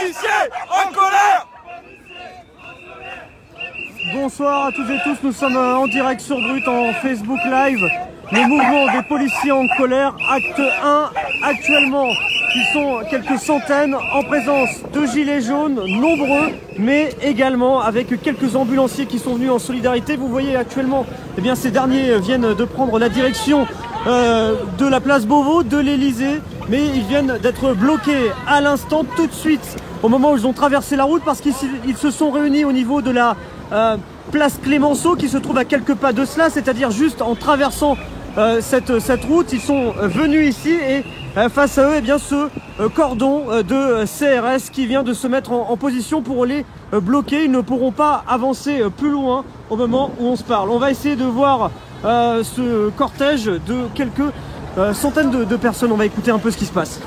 Policiers en colère! Bonsoir à toutes et tous, nous sommes en direct sur Brut en Facebook Live. Le mouvement des policiers en colère, acte 1, actuellement. Ils sont quelques centaines en présence de gilets jaunes, nombreux, mais également avec quelques ambulanciers qui sont venus en solidarité. Vous voyez actuellement, eh bien, ces derniers viennent de prendre la direction de la place Beauvau, de l'Elysée, mais ils viennent d'être bloqués à l'instant, tout de suite, au moment où ils ont traversé la route, parce qu'ils se sont réunis au niveau de la place Clémenceau, qui se trouve à quelques pas de cela, c'est-à-dire juste en traversant cette route. Ils sont venus ici et face à eux, eh bien, ce cordon de CRS qui vient de se mettre en position pour les bloquer. Ils ne pourront pas avancer plus loin au moment où on se parle. On va essayer de voir ce cortège de quelques centaines de personnes. On va écouter un peu ce qui se passe.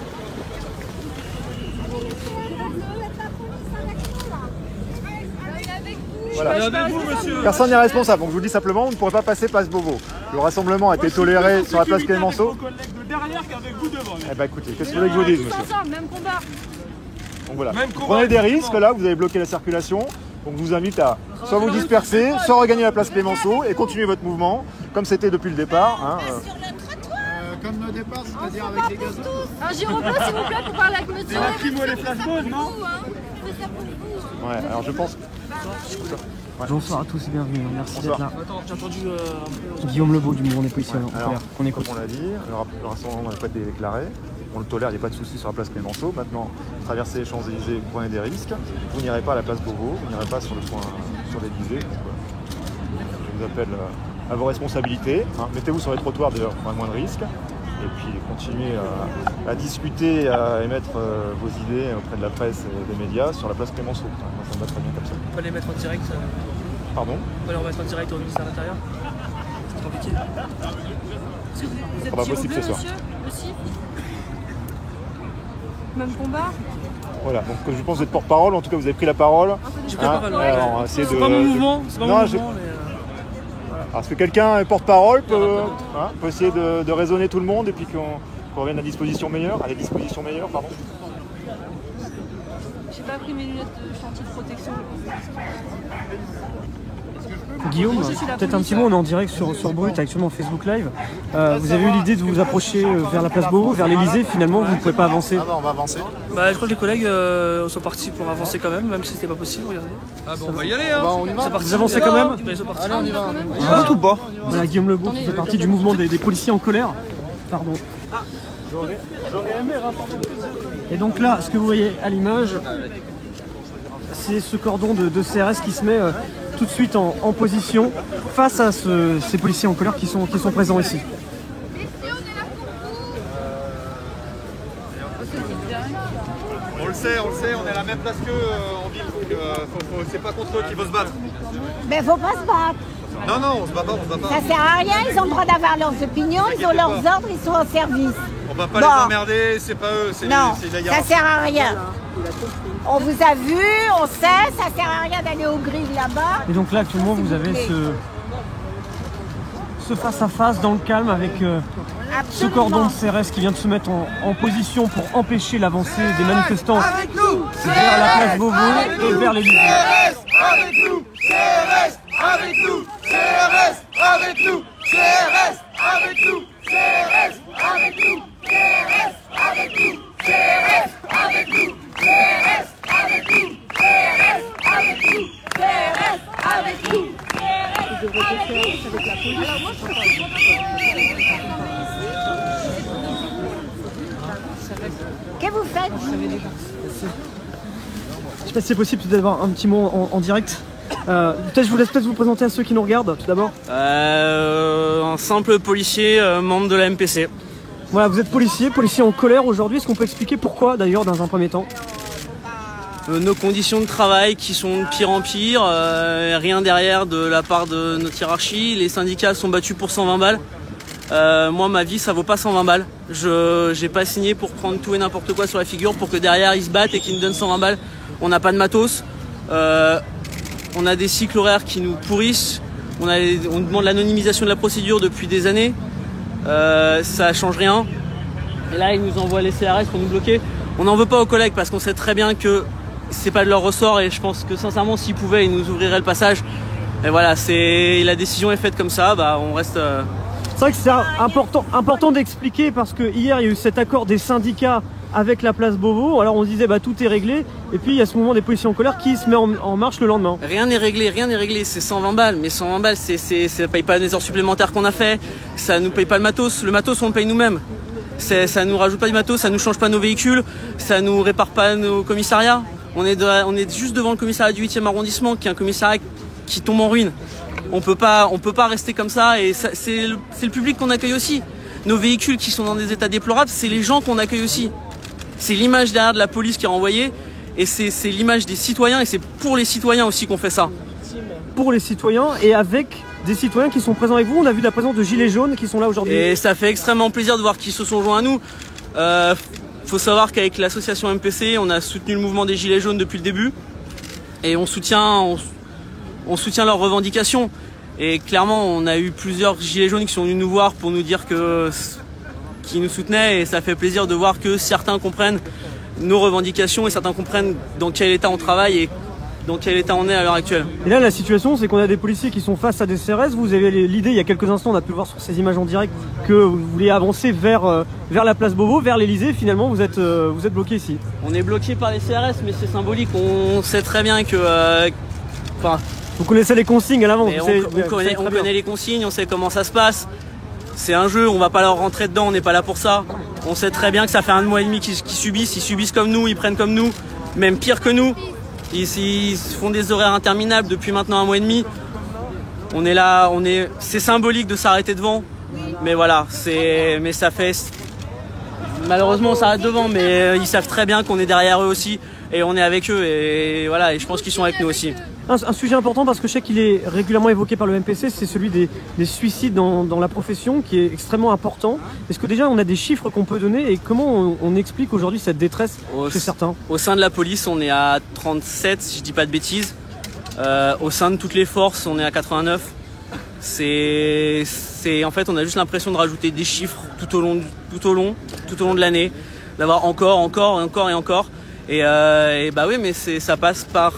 Voilà. Personne n'est responsable, donc je vous dis simplement, vous ne pourrez pas passer place Beauvau. Le rassemblement a été toléré sur la place Clémenceau. Eh ben écoutez, qu'est-ce que vous voulez que je vous dise, monsieur? Même combat. Donc voilà, vous prenez des risques, là, vous avez bloqué la circulation. Donc je vous invite à soit vous disperser, soit regagner la place Clémenceau et continuer votre mouvement, comme c'était depuis le départ. Hein, Comme le départ, c'est-à-dire avec les gazons. Un gyropode, s'il vous plaît, pour parler avec monsieur. Les flashballs, non? Ouais, alors je pense... Ouais. Bonsoir à tous et bienvenue, merci d'être là. Attends, j'ai entendu Guillaume Lebeau du mouvement des policiers en colère, qu'on écoute. Comme on l'a dit, le rassemblement n'a pas été déclaré. On le tolère, il n'y a pas de souci sur la place Clémenceau. Maintenant, traversez les Champs-Élysées, vous prenez des risques. Vous n'irez pas à la place Beauvau, vous n'irez pas sur l'Élysée. Je vous appelle à vos responsabilités. Hein. Mettez-vous sur les trottoirs d'ailleurs pour moins de risques. Et puis continuez à discuter, à émettre vos idées auprès de la presse et des médias sur la place Clémenceau. Moi, ça me va très bien comme ça. On va les mettre en direct. Pardon? On va les remettre en direct au ministère de l'Intérieur. C'est compliqué. Vous êtes Pas possible ce soir. monsieur aussi. Même combat. Voilà, donc je pense que vous êtes porte-parole, en tout cas vous avez pris la parole. J'ai pris la parole, ouais. Alors, C'est pas mon mouvement, c'est pas mon mouvement. Alors, est-ce que quelqu'un est porte-parole peut essayer de raisonner tout le monde et puis qu'on revienne à des dispositions meilleures, pardon. J'ai pas pris mes lunettes de chantier de protection. Guillaume, peut-être un petit mot, on est en direct sur Brut, actuellement Facebook Live. Vous avez eu l'idée de vous approcher vers la place Beauvau, vers l'Elysée, finalement vous ne pouvez pas avancer. Ah bah on va avancer. Bah, je crois que les collègues sont partis pour avancer quand même si c'était pas possible, regardez. Ah bon, on va y aller hein. On y va. Vous avancez quand même? Ils sont partis. Allez, on y va. Ah, tout bas. Voilà, Guillaume Lebeau qui fait partie du mouvement des policiers en colère. Pardon. J'aurais aimé rapporter. Et donc là, ce que vous voyez à l'image, c'est ce cordon de CRS qui se met tout de suite en position face à ces policiers en colère qui sont présents ici. On le sait, on est à la même place qu'eux en ville. C'est pas contre eux qu'il faut se battre. Mais faut pas se battre. Non, on se bat pas. Ça sert à rien, ils ont le droit d'avoir leurs opinions, ils ont leurs ordres, ils sont au service. On va pas les emmerder, c'est pas eux, c'est Non, la ça hiérarchie. sert à rien. On vous a vu, on sait, ça sert à rien d'aller au grill là-bas. Et donc là actuellement vous avez ce face-à-face dans le calme avec ce cordon de CRS qui vient de se mettre en position pour empêcher l'avancée des manifestants vers la place Beauvau et vers l'Élysée. Avec nous, CRS, avec nous, CRS, avec nous, CRS, avec nous, CRS, avec nous, CRS, avec nous, CRS, avec nous, CRS, avec nous, CRS, avec nous, CRS, avec nous, Qu'est-ce que vous faites? Je sais pas si c'est possible d'avoir un petit mot en direct. Peut-être je vous laisse vous présenter à ceux qui nous regardent tout d'abord. Un simple policier, membre de la MPC. Voilà, vous êtes policier en colère aujourd'hui. Est-ce qu'on peut expliquer pourquoi d'ailleurs dans un premier temps? Nos conditions de travail qui sont de pire en pire, rien derrière de la part de notre hiérarchie. Les syndicats sont battus pour 120 balles. Moi, ma vie, ça vaut pas 120 balles. J'ai pas signé pour prendre tout et n'importe quoi sur la figure pour que derrière ils se battent et qu'ils nous donnent 120 balles. On n'a pas de matos. On a des cycles horaires qui nous pourrissent. On demande l'anonymisation de la procédure depuis des années. Ça change rien. Et là, ils nous envoient les CRS pour nous bloquer. On n'en veut pas aux collègues parce qu'on sait très bien que c'est pas de leur ressort et je pense que sincèrement s'ils pouvaient ils nous ouvriraient le passage. Et voilà, la décision est faite comme ça, bah on reste. C'est vrai que c'est important d'expliquer parce que hier il y a eu cet accord des syndicats avec la place Beauvau. Alors on se disait bah tout est réglé et puis il y a ce mouvement des policiers en colère qui se met en marche le lendemain. Rien n'est réglé, c'est 120 balles, mais 120 balles ça paye pas les heures supplémentaires qu'on a fait, ça nous paye pas le matos on le paye nous-mêmes. Ça nous rajoute pas du matos, ça nous change pas nos véhicules, ça nous répare pas nos commissariats. On est juste devant le commissariat du 8e arrondissement qui est un commissariat qui tombe en ruine. On peut pas rester comme ça et c'est le public qu'on accueille aussi. Nos véhicules qui sont dans des états déplorables, c'est les gens qu'on accueille aussi. C'est l'image derrière de la police qui est renvoyée et c'est l'image des citoyens et c'est pour les citoyens aussi qu'on fait ça. Pour les citoyens et avec des citoyens qui sont présents avec vous. On a vu la présence de gilets jaunes qui sont là aujourd'hui. Et ça fait extrêmement plaisir de voir qu'ils se sont joints à nous. Faut savoir qu'avec l'association MPC, on a soutenu le mouvement des gilets jaunes depuis le début et on soutient leurs revendications. Et clairement, on a eu plusieurs gilets jaunes qui sont venus nous voir pour nous dire qu'ils nous soutenaient et ça fait plaisir de voir que certains comprennent nos revendications et certains comprennent dans quel état on travaille et dans quel état on est à l'heure actuelle. Et là, la situation, c'est qu'on a des policiers qui sont face à des CRS. Vous avez l'idée, il y a quelques instants, on a pu le voir sur ces images en direct, que vous voulez avancer vers la place Beauvau, vers l'Elysée. Finalement, vous êtes bloqué ici. On est bloqué par les CRS, mais c'est symbolique. On sait très bien que... vous connaissez les consignes à l'avant. On connaît les consignes, on sait comment ça se passe. C'est un jeu, on va pas leur rentrer dedans, on n'est pas là pour ça. On sait très bien que ça fait 1 mois et demi qu'ils subissent. Ils subissent comme nous, ils prennent comme nous, même pire que nous. Ils font des horaires interminables depuis maintenant 1 mois et demi. On est là, c'est symbolique de s'arrêter devant. Mais voilà, mais ça fait... Malheureusement, on s'arrête devant, mais ils savent très bien qu'on est derrière eux aussi. Et on est avec eux, et voilà, et je pense qu'ils sont avec nous aussi. Un sujet important parce que je sais qu'il est régulièrement évoqué par le MPC, c'est celui des suicides dans la profession qui est extrêmement important. Est-ce que déjà on a des chiffres qu'on peut donner et comment on explique aujourd'hui cette détresse chez certains? Au sein de la police, on est à 37, si je dis pas de bêtises. Au sein de toutes les forces, on est à 89. En fait, on a juste l'impression de rajouter des chiffres tout au long de l'année, d'avoir encore. Et bah oui, mais ça passe par...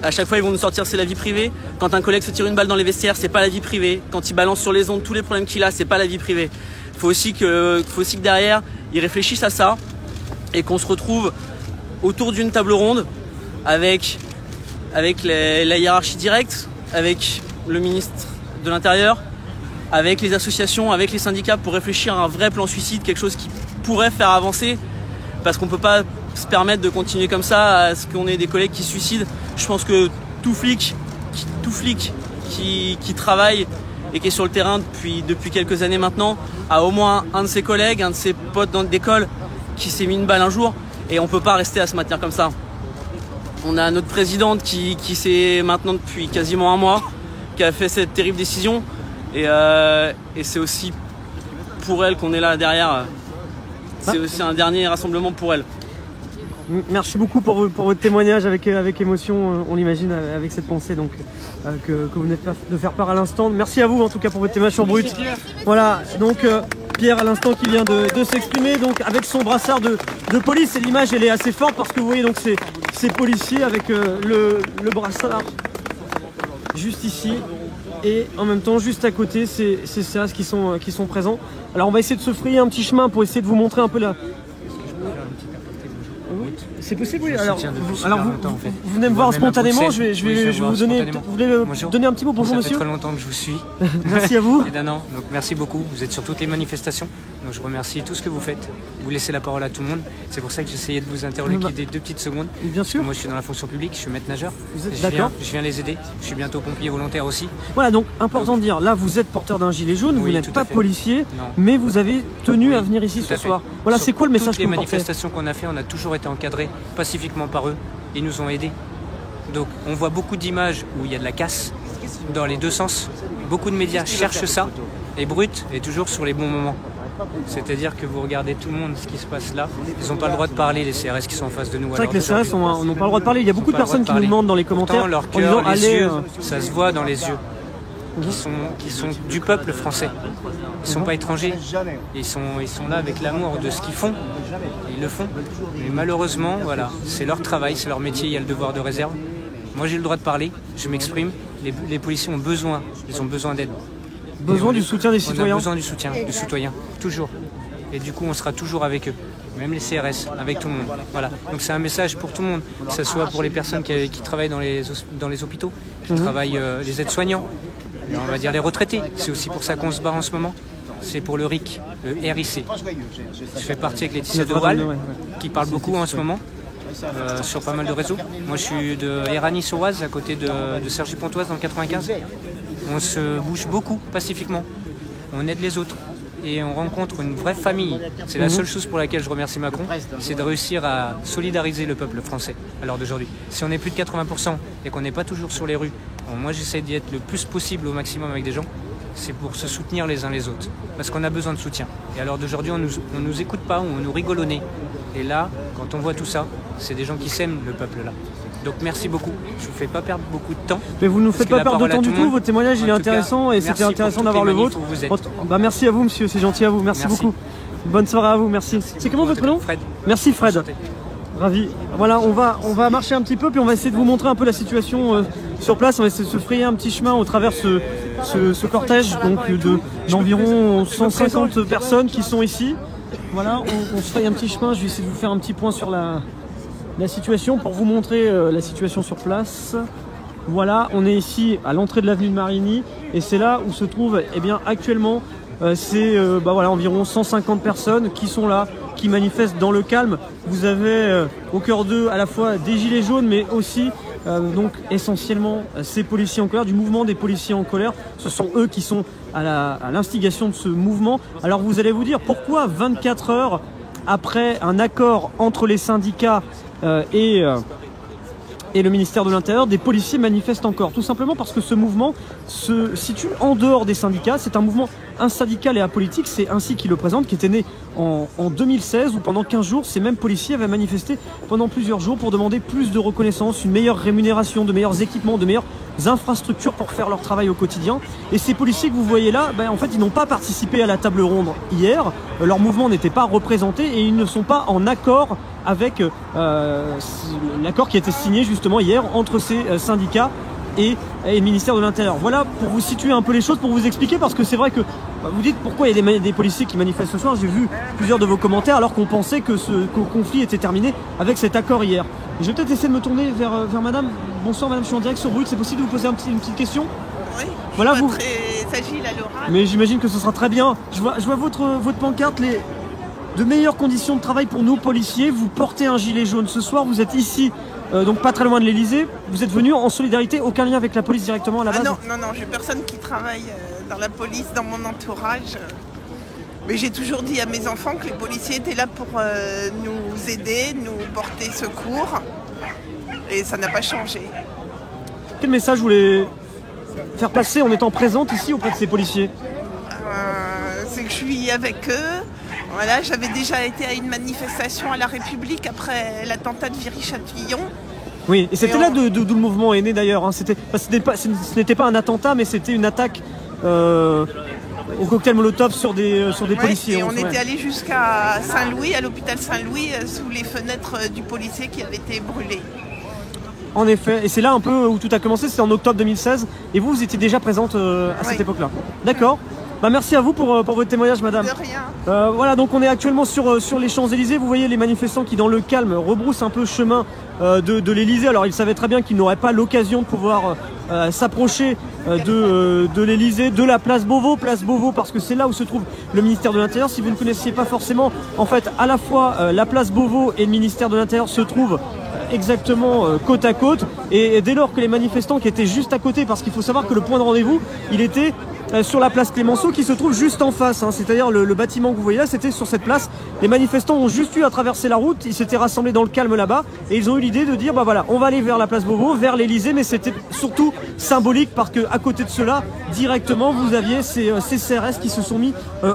À chaque fois, ils vont nous sortir, c'est la vie privée. Quand un collègue se tire une balle dans les vestiaires, c'est pas la vie privée. Quand il balance sur les ondes tous les problèmes qu'il a, c'est pas la vie privée. Faut aussi que derrière, ils réfléchissent à ça et qu'on se retrouve autour d'une table ronde avec la hiérarchie directe, avec le ministre de l'Intérieur, avec les associations, avec les syndicats pour réfléchir à un vrai plan suicide, quelque chose qui pourrait faire avancer, parce qu'on peut pas se permettre de continuer comme ça à ce qu'on ait des collègues qui se suicident. Je pense que tout flic qui travaille et qui est sur le terrain depuis quelques années maintenant a au moins un de ses collègues, un de ses potes d'école qui s'est mis une balle un jour et on peut pas rester à se maintenir comme ça. On a notre présidente qui s'est maintenant depuis quasiment 1 mois qui a fait cette terrible décision et c'est aussi pour elle qu'on est là derrière. C'est aussi un dernier rassemblement pour elle. Merci beaucoup pour votre témoignage avec émotion, on l'imagine, avec cette pensée donc, que vous venez de faire part à l'instant. Merci à vous en tout cas pour votre témoignage sur Brut. Voilà, donc Pierre à l'instant qui vient de s'exprimer donc avec son brassard de police. Et l'image elle est assez forte parce que vous voyez donc ces policiers avec le brassard juste ici. Et en même temps, juste à côté, c'est CRS qui sont présents. Alors on va essayer de se frayer un petit chemin pour essayer de vous montrer un peu la... C'est possible, oui. Alors vous venez me voir spontanément, je vais vous donner... Vous voulez donner un petit mot? Bonjour monsieur. Ça fait très longtemps que je vous suis. Merci à vous. Et d'un an, donc merci beaucoup. Vous êtes sur toutes les manifestations. Donc je remercie tout ce que vous faites. Vous laissez la parole à tout le monde. C'est pour ça que j'essayais de vous interloquer des 2 petites secondes. Bien sûr. Moi je suis dans la fonction publique, je suis maître nageur. Vous êtes d'accord? Je viens les aider. Je suis bientôt pompier volontaire aussi. Voilà, donc important de dire, là vous êtes porteur d'un gilet jaune, vous n'êtes pas policier, mais vous avez tenu à venir ici ce soir. Voilà, c'est quoi le message que vous portez? Toutes les manifestations qu'on a fait, on a toujours été encadrés pacifiquement par eux. Ils nous ont aidés. Donc on voit beaucoup d'images où il y a de la casse dans les 2 sens. Beaucoup de médias cherchent ça et Brut est toujours sur les bons moments. C'est-à-dire que vous regardez tout le monde ce qui se passe là. Ils n'ont pas le droit de parler, les CRS qui sont en face de nous. C'est vrai que les CRS n'ont pas le droit de parler. Il y a beaucoup de personnes qui nous demandent dans les commentaires leur cœur, les yeux, ça se voit dans les yeux. qui sont du peuple français. Ils ne sont pas étrangers. Ils sont là avec l'amour de ce qu'ils font. Ils le font. Mais malheureusement, voilà, c'est leur travail, c'est leur métier, il y a le devoir de réserve. Moi, j'ai le droit de parler, je m'exprime. Les policiers ont besoin, ils ont besoin d'aide. Besoin du soutien des citoyens. On a besoin du soutien des citoyens, toujours. Et du coup, on sera toujours avec eux. Même les CRS, avec tout le monde. Voilà. Donc c'est un message pour tout le monde, que ce soit pour les personnes qui travaillent dans les hôpitaux, qui travaillent les aides-soignants, on va dire les retraités. C'est aussi pour ça qu'on se bat en ce moment. C'est pour le RIC, le RIC. Je fais partie avec Laetitia Deval, qui parle beaucoup en ce moment, sur pas mal de réseaux. Moi je suis de Éragny-sur-Oise, à côté de Cergy-Pontoise dans le 95. On se bouge beaucoup, pacifiquement. On aide les autres. Et on rencontre une vraie famille. C'est la seule chose pour laquelle je remercie Macron, c'est de réussir à solidariser le peuple français à l'heure d'aujourd'hui. Si on est plus de 80% et qu'on n'est pas toujours sur les rues, moi j'essaie d'y être le plus possible au maximum avec des gens, c'est pour se soutenir les uns les autres. Parce qu'on a besoin de soutien. Et à l'heure d'aujourd'hui, on nous écoute pas, on nous rigole au nez. Et là, quand on voit tout ça, c'est des gens qui s'aiment le peuple là. Donc merci beaucoup, je ne vous fais pas perdre beaucoup de temps. Mais vous ne nous faites pas perdre de temps du tout, votre témoignage il est intéressant et c'était intéressant d'avoir le vôtre. Bah, merci à vous monsieur, c'est gentil à vous, merci beaucoup. Bonne soirée à vous, merci. C'est comment votre prénom? Fred. Merci Fred. Ravi. Voilà, on va marcher un petit peu puis on va essayer de vous montrer un peu la situation sur place. On va essayer de se frayer un petit chemin au travers ce cortège donc d'environ 150 personnes qui sont ici. Voilà, on se fraye un petit chemin, je vais essayer de vous faire un petit point sur la situation pour vous montrer la situation sur place. Voilà, on est ici à l'entrée de l'avenue de Marigny et c'est là où se trouve actuellement voilà, environ 150 personnes qui sont là, qui manifestent dans le calme. Vous avez au cœur d'eux à la fois des gilets jaunes mais aussi donc essentiellement ces policiers en colère, du mouvement des policiers en colère. Ce sont eux qui sont à l'instigation de ce mouvement. Alors vous allez vous dire pourquoi 24 heures après un accord entre les syndicats et le ministère de l'Intérieur, des policiers manifestent encore. Tout simplement parce que ce mouvement se situe en dehors des syndicats. C'est un mouvement insyndical et apolitique, c'est ainsi qu'il le présente, qui était né en 2016 où pendant 15 jours, ces mêmes policiers avaient manifesté pendant plusieurs jours pour demander plus de reconnaissance, une meilleure rémunération, de meilleurs équipements, de meilleures infrastructures pour faire leur travail au quotidien. Et ces policiers que vous voyez là, en fait, ils n'ont pas participé à la table ronde hier. Leur mouvement n'était pas représenté et ils ne sont pas en accord avec l'accord qui a été signé justement hier entre ces syndicats et le ministère de l'Intérieur. Voilà pour vous situer un peu les choses, pour vous expliquer, parce que c'est vrai que vous dites pourquoi il y a des policiers qui manifestent ce soir. J'ai vu plusieurs de vos commentaires alors qu'on pensait que ce conflit était terminé avec cet accord hier. Je vais peut-être essayer de me tourner vers madame. Bonsoir madame, je suis en direct sur Brut, c'est possible de vous poser une petite question? Oui, voilà, je suis pas très agile à l'oral. Mais j'imagine que ce sera très bien. Je vois votre pancarte, de meilleures conditions de travail pour nous policiers. Vous portez un gilet jaune ce soir, vous êtes ici, donc pas très loin de l'Elysée. Vous êtes venu en solidarité, aucun lien avec la police directement à la base? Non, j'ai personne qui travaille dans la police, dans mon entourage. Mais j'ai toujours dit à mes enfants que les policiers étaient là pour nous aider, nous porter secours. Et ça n'a pas changé. Quel message vous voulez faire passer en étant présente ici auprès de ces policiers? C'est que je suis avec eux. Voilà, j'avais déjà été à une manifestation à la République après l'attentat de Viry-Châtillon. Oui, et c'était là d'où le mouvement est né d'ailleurs. Hein. Ce n'était pas un attentat, mais c'était une attaque au cocktail Molotov sur des policiers. Et on était allé jusqu'à Saint-Louis, à l'hôpital Saint-Louis, sous les fenêtres du policier qui avait été brûlé. En effet, et c'est là un peu où tout a commencé, c'était en octobre 2016, et vous étiez déjà présente à cette époque-là. D'accord. Merci à vous pour votre témoignage, madame. De rien. Voilà, donc on est actuellement sur les Champs-Élysées. Vous voyez les manifestants qui, dans le calme, rebroussent un peu chemin de l'Élysée. Alors ils savaient très bien qu'ils n'auraient pas l'occasion de pouvoir s'approcher de l'Élysée, de la place Beauvau. Place Beauvau parce que c'est là où se trouve le ministère de l'Intérieur. Si vous ne connaissiez pas forcément, en fait, à la fois la place Beauvau et le ministère de l'Intérieur se trouvent exactement côte à côte. Et dès lors que les manifestants qui étaient juste à côté, parce qu'il faut savoir que le point de rendez-vous, il était sur la place Clémenceau qui se trouve juste en face, hein, c'est-à-dire le bâtiment que vous voyez là, c'était sur cette place. Les manifestants ont juste eu à traverser la route, ils s'étaient rassemblés dans le calme là-bas et ils ont eu l'idée de dire voilà, on va aller vers la place Beauvau, vers l'Elysée, mais c'était surtout symbolique parce que à côté de cela, directement, vous aviez ces CRS qui se sont mis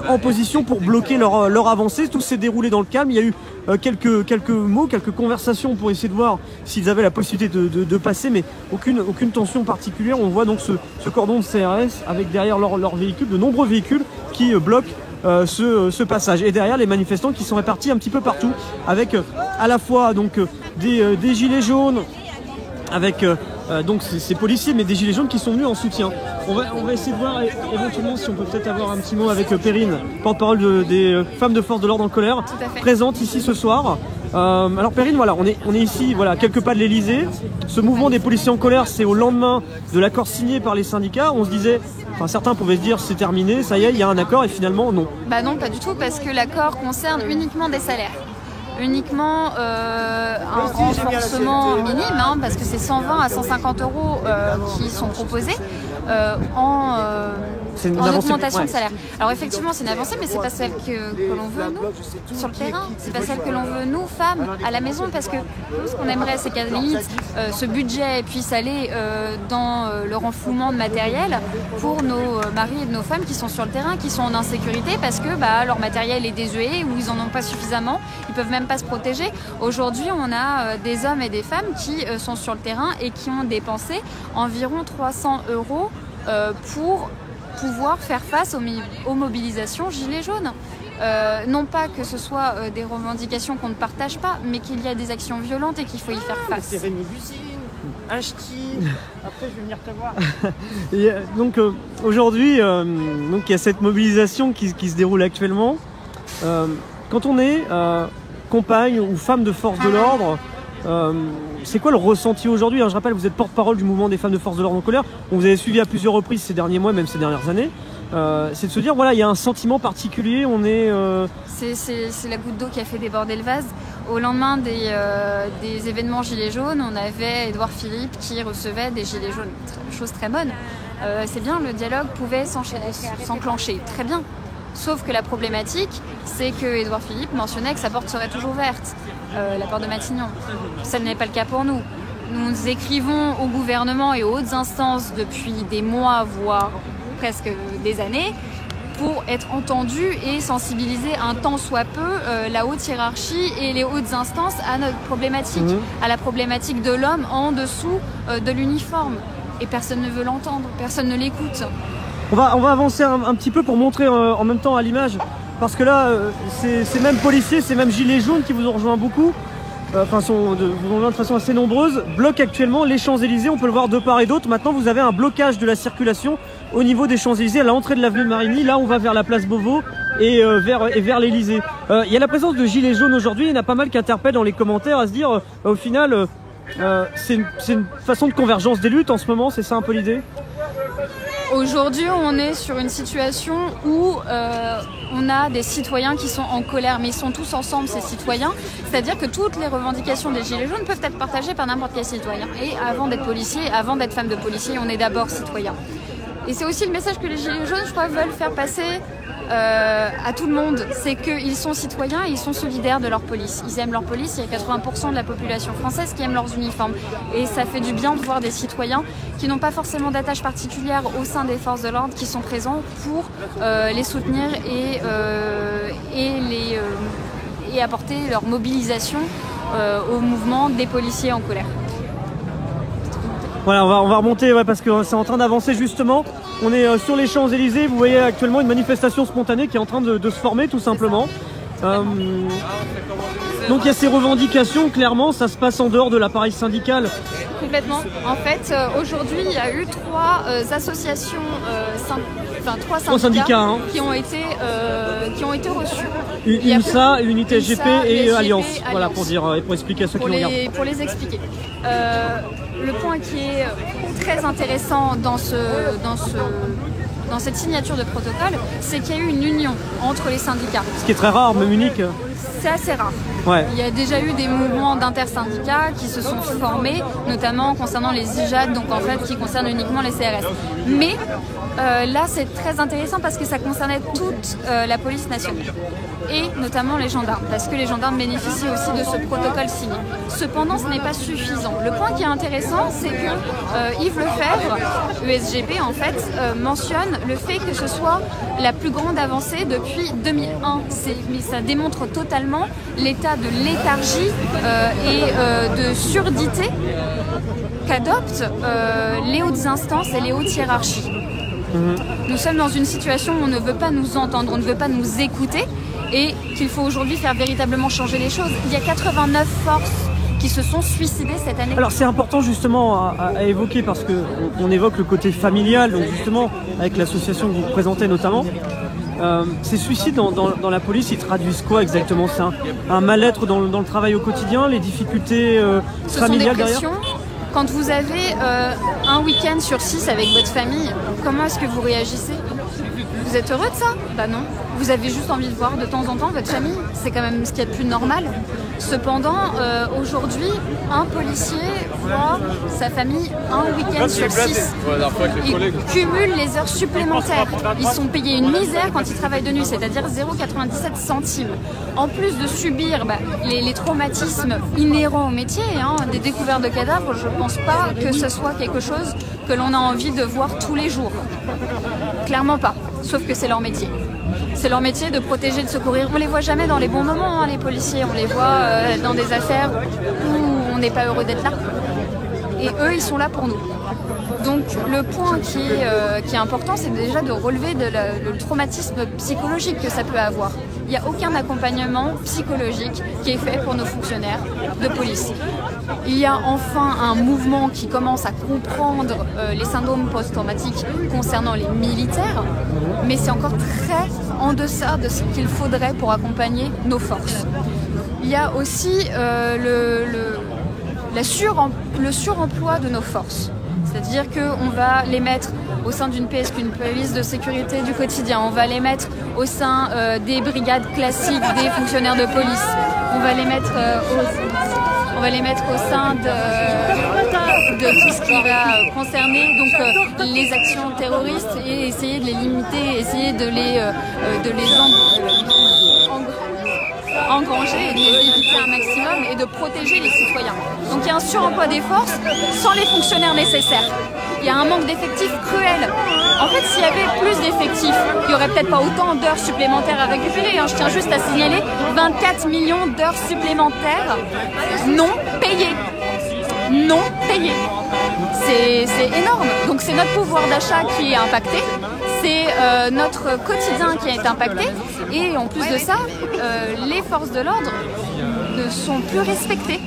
en position pour bloquer leur avancée. Tout s'est déroulé dans le calme. Il y a eu quelques mots, quelques conversations pour essayer de voir s'ils avaient la possibilité de passer, mais aucune tension particulière. On voit donc ce cordon de CRS avec derrière leur véhicule, de nombreux véhicules qui bloquent ce passage. Et derrière, les manifestants qui sont répartis un petit peu partout, avec à la fois donc des gilets jaunes, avec donc ces policiers, mais des gilets jaunes qui sont venus en soutien. On va essayer de voir éventuellement si on peut peut-être avoir un petit mot avec Perrine, porte-parole des femmes de force de l'ordre en colère, présente ici ce soir. Alors Perrine, voilà, on est ici, voilà, quelques pas de l'Elysée. Ce mouvement des policiers en colère, c'est au lendemain de l'accord signé par les syndicats. On se disait, enfin certains pouvaient se dire c'est terminé, ça y est, il y a un accord, et finalement non. Bah non, pas du tout, parce que l'accord concerne uniquement des salaires. Uniquement un renforcement minime, parce que c'est 120 à 150 euros qui sont proposés en augmentation de salaire. Alors effectivement c'est une avancée, mais c'est pas celle que l'on veut nous sur le terrain, c'est pas celle que l'on veut nous femmes à la maison, parce que nous ce qu'on aimerait c'est qu'à la limite ce budget puisse aller dans le renflouement de matériel pour nos maris et nos femmes qui sont sur le terrain, qui sont en insécurité parce que leur matériel est désuet ou ils en ont pas suffisamment, ils peuvent même pas se protéger. Aujourd'hui on a des hommes et des femmes qui sont sur le terrain et qui ont dépensé environ 300 euros pour pouvoir faire face aux mobilisations gilets jaunes. Non pas que ce soit des revendications qu'on ne partage pas, mais qu'il y a des actions violentes et qu'il faut y faire face. C'est Rémi Bussine, Ashti, après je vais venir te voir. Et, donc aujourd'hui, donc il y a cette mobilisation qui se déroule actuellement. Quand on est compagne ou femme de force de l'ordre, c'est quoi le ressenti aujourd'hui? Je rappelle, vous êtes porte-parole du mouvement des femmes de force de l'ordre en colère. On vous avez suivi à plusieurs reprises ces derniers mois, même ces dernières années. C'est de se dire, voilà, il y a un sentiment particulier, on est... C'est la goutte d'eau qui a fait déborder le vase. Au lendemain des événements Gilets jaunes, on avait Édouard Philippe qui recevait des Gilets jaunes, chose très bonne. C'est bien, le dialogue pouvait s'enclencher, très bien. Sauf que la problématique, c'est que Édouard Philippe mentionnait que sa porte serait toujours ouverte, la porte de Matignon. Ça n'est pas le cas pour nous. Nous écrivons au gouvernement et aux hautes instances depuis des mois, voire presque des années, pour être entendus et sensibiliser un tant soit peu la haute hiérarchie et les hautes instances à notre problématique, à la problématique de l'homme en dessous de l'uniforme. Et personne ne veut l'entendre, personne ne l'écoute. On va avancer un petit peu pour montrer en même temps à l'image, parce que là, ces mêmes policiers, ces mêmes gilets jaunes qui vous ont rejoint beaucoup, vous ont rejoint de façon assez nombreuse, bloquent actuellement les Champs-Élysées. On peut le voir de part et d'autre. Maintenant, vous avez un blocage de la circulation au niveau des Champs-Élysées, à l'entrée de l'avenue de Marigny. Là, on va vers la place Beauvau et vers l'Élysée. Il y a la présence de gilets jaunes aujourd'hui. Il y en a pas mal qui interpellent dans les commentaires à se dire, au final, c'est une façon de convergence des luttes en ce moment. C'est ça un peu l'idée? Aujourd'hui, on est sur une situation où on a des citoyens qui sont en colère, mais ils sont tous ensemble, ces citoyens. C'est-à-dire que toutes les revendications des Gilets jaunes peuvent être partagées par n'importe quel citoyen. Et avant d'être policier, avant d'être femme de policier, on est d'abord citoyen. Et c'est aussi le message que les Gilets jaunes, je crois, veulent faire passer à tout le monde. C'est qu'ils sont citoyens et ils sont solidaires de leur police. Ils aiment leur police, il y a 80% de la population française qui aime leurs uniformes. Et ça fait du bien de voir des citoyens qui n'ont pas forcément d'attache particulière au sein des forces de l'ordre, qui sont présents pour les soutenir et apporter leur mobilisation au mouvement des policiers en colère. Voilà, on va remonter parce que c'est en train d'avancer justement. On est sur les Champs-Élysées. Vous voyez actuellement une manifestation spontanée qui est en train de se former tout simplement. Donc il y a ces revendications, clairement, ça se passe en dehors de l'appareil syndical. Complètement. En fait, aujourd'hui, il y a eu trois associations, trois syndicats qui ont été reçus. UNSA, Unité SGP et Alliance. Voilà, pour dire et pour expliquer à ceux qui nous regardent. Pour les expliquer. Le point qui est très intéressant dans cette signature de protocole, c'est qu'il y a eu une union entre les syndicats. Ce qui est très rare, même unique. C'est assez rare. Ouais. Il y a déjà eu des mouvements d'intersyndicats qui se sont formés, notamment concernant les IJAD, donc en fait qui concernent uniquement les CRS. Mais là c'est très intéressant parce que ça concernait toute la police nationale et notamment les gendarmes, parce que les gendarmes bénéficient aussi de ce protocole signé. Cependant, ce n'est pas suffisant. Le point qui est intéressant, c'est que Yves Lefebvre, USGP en fait, mentionne le fait que ce soit la plus grande avancée depuis 2001. Mais ça démontre totalement l'état état de léthargie et de surdité qu'adoptent les hautes instances et les hautes hiérarchies. Nous sommes dans une situation où on ne veut pas nous entendre, on ne veut pas nous écouter et qu'il faut aujourd'hui faire véritablement changer les choses. Il y a 89 forces qui se sont suicidées cette année. Alors c'est important justement à évoquer parce qu'on évoque le côté familial, donc justement avec l'association que vous représentez notamment. Ces suicides dans la police, ils traduisent quoi exactement? C'est un mal-être dans le travail au quotidien, les difficultés familiales derrière? Quand vous avez un week-end sur 6 avec votre famille, comment est-ce que vous réagissez? Vous êtes heureux de ça? Bah non. Vous avez juste envie de voir de temps en temps votre famille. C'est quand même ce qu'il y a de plus normal. Cependant, aujourd'hui, un policier voit sa famille un week-end sur 6. Ils cumulent les heures supplémentaires. Ils sont payés une misère quand ils travaillent de nuit, c'est-à-dire 0,97 centimes. En plus de subir les traumatismes inhérents au métier, des découvertes de cadavres, je ne pense pas que ce soit quelque chose que l'on a envie de voir tous les jours. Clairement pas, sauf que c'est leur métier. C'est leur métier de protéger, de secourir. On les voit jamais dans les bons moments, les policiers. On les voit dans des affaires où on n'est pas heureux d'être là. Et eux, ils sont là pour nous. Donc le point qui est important, c'est déjà de relever le traumatisme psychologique que ça peut avoir. Il n'y a aucun accompagnement psychologique qui est fait pour nos fonctionnaires de police. Il y a enfin un mouvement qui commence à comprendre les syndromes post-traumatiques concernant les militaires, mais c'est encore très en deçà de ce qu'il faudrait pour accompagner nos forces. Il y a aussi le suremploi de nos forces. C'est-à-dire qu'on va les mettre au sein d'une PSQ, une police de sécurité du quotidien. On va les mettre au sein des brigades classiques des fonctionnaires de police. On va les mettre au sein de tout ce qui va concerner donc, les actions terroristes et essayer de les limiter, essayer de les engranger et de les éviter un maximum et de protéger les citoyens. Donc il y a un suremploi des forces sans les fonctionnaires nécessaires. Il y a un manque d'effectifs cruel. En fait, s'il y avait plus d'effectifs, il n'y aurait peut-être pas autant d'heures supplémentaires à récupérer. Je tiens juste à signaler 24 millions d'heures supplémentaires non payées. Non payées. C'est énorme. Donc c'est notre pouvoir d'achat qui est impacté. C'est notre quotidien qui est impacté. Et en plus de ça, les forces de l'ordre ne sont plus respectées.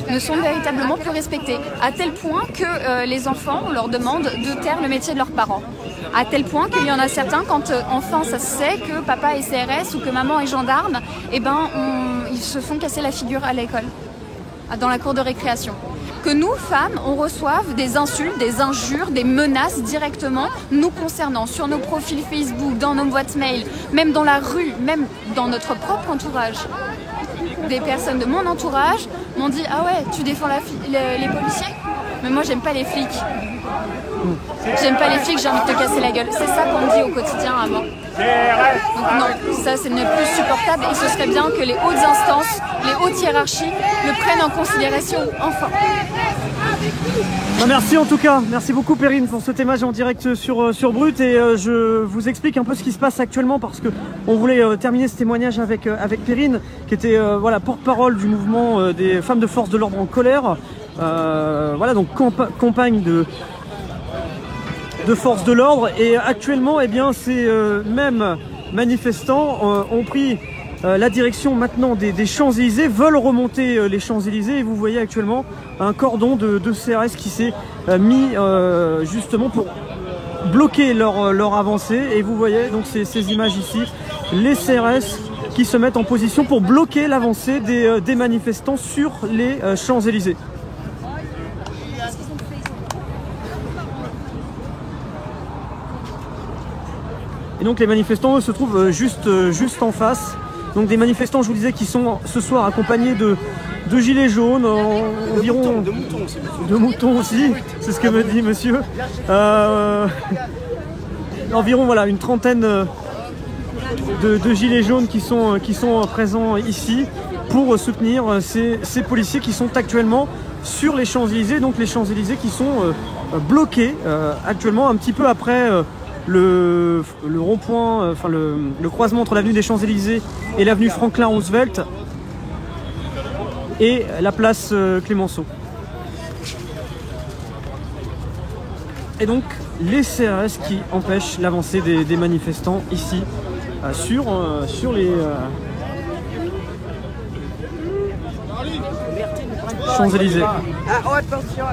Ne sont véritablement plus respectées. À tel point que les enfants, on leur demande de taire le métier de leurs parents. À tel point qu'il y en a certains, quand enfin ça se sait que papa est CRS ou que maman est gendarme, ils se font casser la figure à l'école, dans la cour de récréation. Que nous, femmes, on reçoive des insultes, des injures, des menaces directement nous concernant, sur nos profils Facebook, dans nos boîtes mail, même dans la rue, même dans notre propre entourage. Des personnes de mon entourage m'ont dit « Ah ouais, tu défends les policiers ?» Mais moi, j'aime pas les flics. J'aime pas les flics, j'ai envie de te casser la gueule. C'est ça qu'on me dit au quotidien avant. Donc non, ça ce n'est plus supportable et ce serait bien que les hautes instances, les hautes hiérarchies le prennent en considération, enfin. Merci en tout cas, merci beaucoup Perrine pour ce témoignage en direct sur Brut et je vous explique un peu ce qui se passe actuellement parce que on voulait terminer ce témoignage avec Perrine qui était porte-parole du mouvement des femmes de force de l'ordre en colère. Donc campagne de force de l'ordre et actuellement ces mêmes manifestants ont pris la direction maintenant des Champs-Élysées, veulent remonter les Champs-Élysées et vous voyez actuellement un cordon de CRS qui s'est mis justement pour bloquer leur avancée et vous voyez donc ces images ici, les CRS qui se mettent en position pour bloquer l'avancée des manifestants sur les Champs-Élysées. Et donc les manifestants eux, se trouvent juste en face. Donc des manifestants, je vous disais, qui sont ce soir accompagnés de gilets jaunes, environ de moutons aussi, c'est ce que me dit monsieur. Environ une trentaine de gilets jaunes qui sont présents ici pour soutenir ces policiers qui sont actuellement sur les Champs-Élysées. Donc les Champs-Élysées qui sont bloqués actuellement un petit peu après le rond-point, le croisement entre l'avenue des Champs-Élysées et l'avenue Franklin Roosevelt. et la place Clémenceau. Et donc les CRS qui empêchent l'avancée des manifestants ici sur les Champs-Élysées. Ah, oh, attention,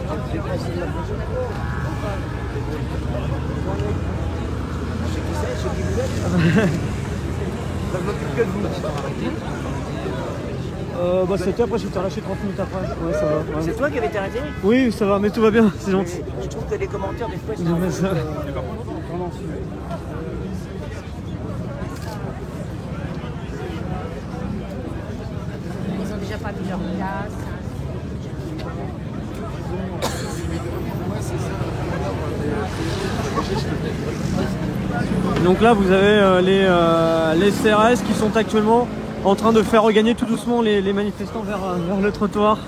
bah c'était après, j'étais relâché 30 minutes après. Ouais, ça va. Ouais. C'est toi qui avais été arrêté? Oui, ça va, mais tout va bien, c'est gentil. Je trouve que les commentaires des fois, Non, mais ça... ils ont déjà pas mis leur place. Donc là, vous avez les CRS qui sont actuellement en train de faire regagner tout doucement les manifestants vers le trottoir.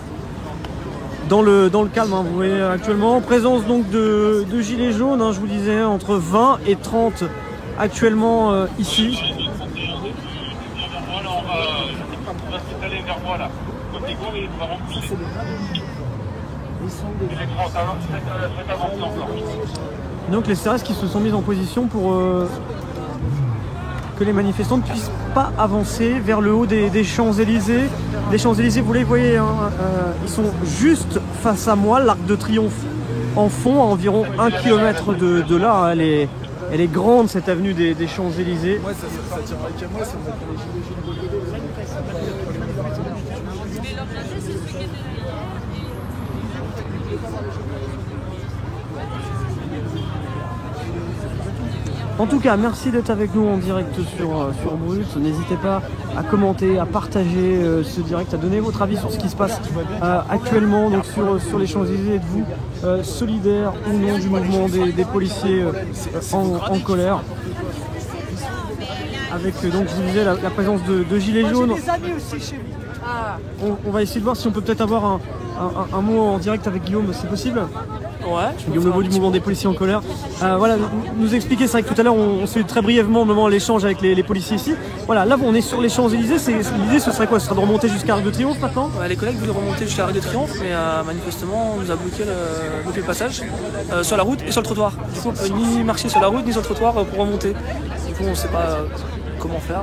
Dans le calme, hein, vous voyez actuellement. Présence donc de gilets jaunes, hein, je vous disais, entre 20 et 30 actuellement ici. Donc les CRS qui se sont mis en position pour que les manifestants ne puissent pas avancer vers le haut des Champs-Élysées. Les Champs-Élysées, vous les voyez, hein, ils sont juste face à moi, l'Arc de Triomphe en fond, à environ 1 km de là. Hein, elle est grande cette avenue des Champs-Élysées. Moi, ça tiendrait qu'à moi, c'est pour les gilets jaunes. En tout cas, merci d'être avec nous en direct sur Brut. N'hésitez pas à commenter, à partager ce direct, à donner votre avis sur ce qui se passe actuellement donc sur les Champs-Élysées. Êtes-vous solidaire ou non du mouvement des policiers en colère? Avec, donc, je vous disais, la présence de gilets jaunes. On va essayer de voir si on peut peut-être avoir un mot en direct avec Guillaume, c'est possible? Ouais. Guillaume Lebeau du mouvement des policiers en colère. Voilà, nous expliquer, c'est vrai que tout à l'heure on s'est eu très brièvement au moment de l'échange avec les policiers ici. Voilà, là on est sur les Champs-Élysées, l'idée ce serait quoi? Ce serait de remonter jusqu'à Arc de Triomphe maintenant? Les collègues voulaient remonter jusqu'à Arc de Triomphe, mais manifestement on nous a bloqué le passage sur la route et sur le trottoir. Du coup on peut ni marcher sur la route ni sur le trottoir pour remonter. Du coup on sait pas comment faire,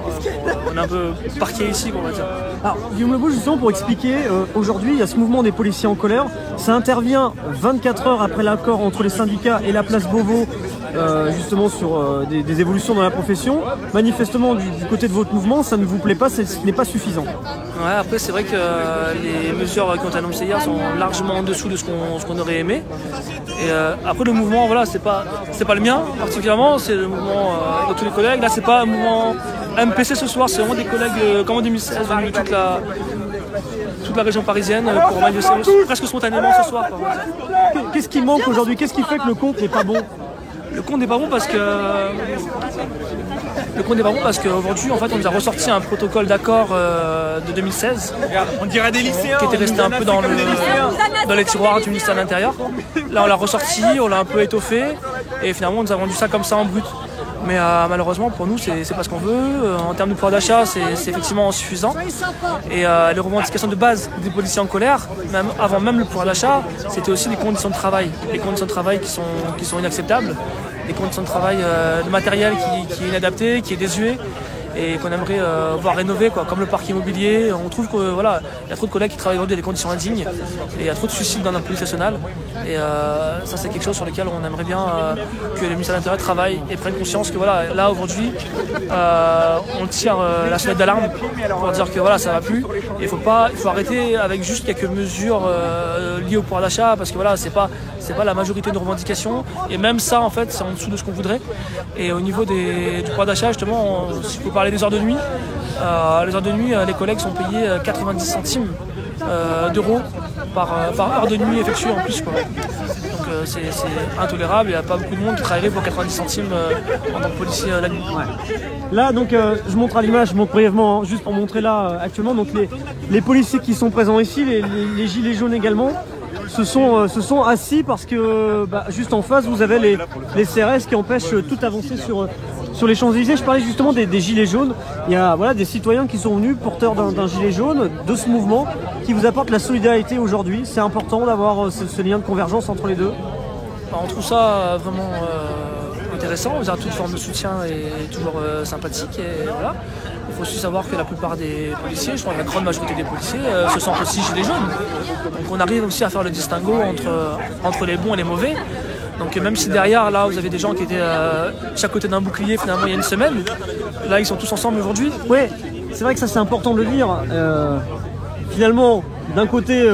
on est un peu parqué ici, on va dire. Alors Guillaume Lebeau, justement pour expliquer, aujourd'hui il y a ce mouvement des policiers en colère, ça intervient 24 heures après l'accord entre les syndicats et la place Beauvau, justement sur des évolutions dans la profession. Manifestement du côté de votre mouvement, ça ne vous plaît pas, ce n'est pas suffisant. Ouais, après c'est vrai que les mesures qui ont été annoncées hier sont largement en dessous de ce qu'on aurait aimé. Et après le mouvement, voilà, c'est pas le mien particulièrement, c'est le mouvement de tous les collègues. Là c'est pas un mouvement MPC ce soir, c'est vraiment des collègues comme en 2016 venus de toute la région parisienne pour manifester presque spontanément ce soir. Qu'est-ce qui manque aujourd'hui? Qu'est-ce qui fait que le compte n'est pas bon? Le compte n'est pas bon parce que qu'aujourd'hui en fait on nous a ressorti un protocole d'accord de 2016. On dirait des lycéens. Qui était resté un peu dans les tiroirs du ministère de l'Intérieur. Là on l'a ressorti, on l'a un peu étoffé et finalement on nous a vendu ça comme ça en brut. Mais malheureusement pour nous c'est pas ce qu'on veut. En termes de pouvoir d'achat c'est effectivement insuffisant. Et les revendications de base des policiers en colère, avant même le pouvoir d'achat, c'était aussi les conditions de travail. Les conditions de travail qui sont inacceptables, des conditions de travail de matériel qui est inadapté, qui est désuet et qu'on aimerait voir rénover, quoi, comme le parc immobilier. On trouve que voilà, il y a trop de collègues qui travaillent aujourd'hui dans des conditions indignes et il y a trop de suicides dans la police nationale. Et ça c'est quelque chose sur lequel on aimerait bien que le ministère de l'Intérieur travaille et prenne conscience que voilà, là aujourd'hui on tire la sonnette d'alarme pour dire que voilà, ça va plus. Et il faut arrêter avec juste quelques mesures liées au pouvoir d'achat parce que voilà, c'est pas la majorité de nos revendications et même ça en fait c'est en dessous de ce qu'on voudrait. Et au niveau du pouvoir d'achat justement, si vous parlez des heures de nuit, les collègues sont payés 90 centimes d'euros par heure de nuit effectuée en plus, quoi. Donc c'est intolérable, il n'y a pas beaucoup de monde qui travaillerait pour 90 centimes en tant que policier la nuit. Ouais. Là donc je montre à l'image, je montre brièvement hein, juste pour montrer là actuellement donc les policiers qui sont présents ici, les gilets jaunes également. Se sont assis parce que juste en face vous avez les CRS qui empêchent toute avancée sur les Champs-Élysées. Je parlais justement des gilets jaunes. Il y a voilà, des citoyens qui sont venus porteurs d'un gilet jaune de ce mouvement qui vous apporte la solidarité aujourd'hui. C'est important d'avoir ce lien de convergence entre les deux. On trouve ça vraiment intéressant. Toute forme de soutien est toujours sympathique. Et voilà. Il faut aussi savoir que la plupart des policiers, je crois que la grande majorité des policiers, se sentent aussi gilets jaunes. Donc on arrive aussi à faire le distinguo entre les bons et les mauvais. Donc même si derrière, là, vous avez des gens qui étaient chaque côté d'un bouclier finalement il y a une semaine, là ils sont tous ensemble aujourd'hui. Oui, c'est vrai que ça c'est important de le dire. Finalement, d'un côté,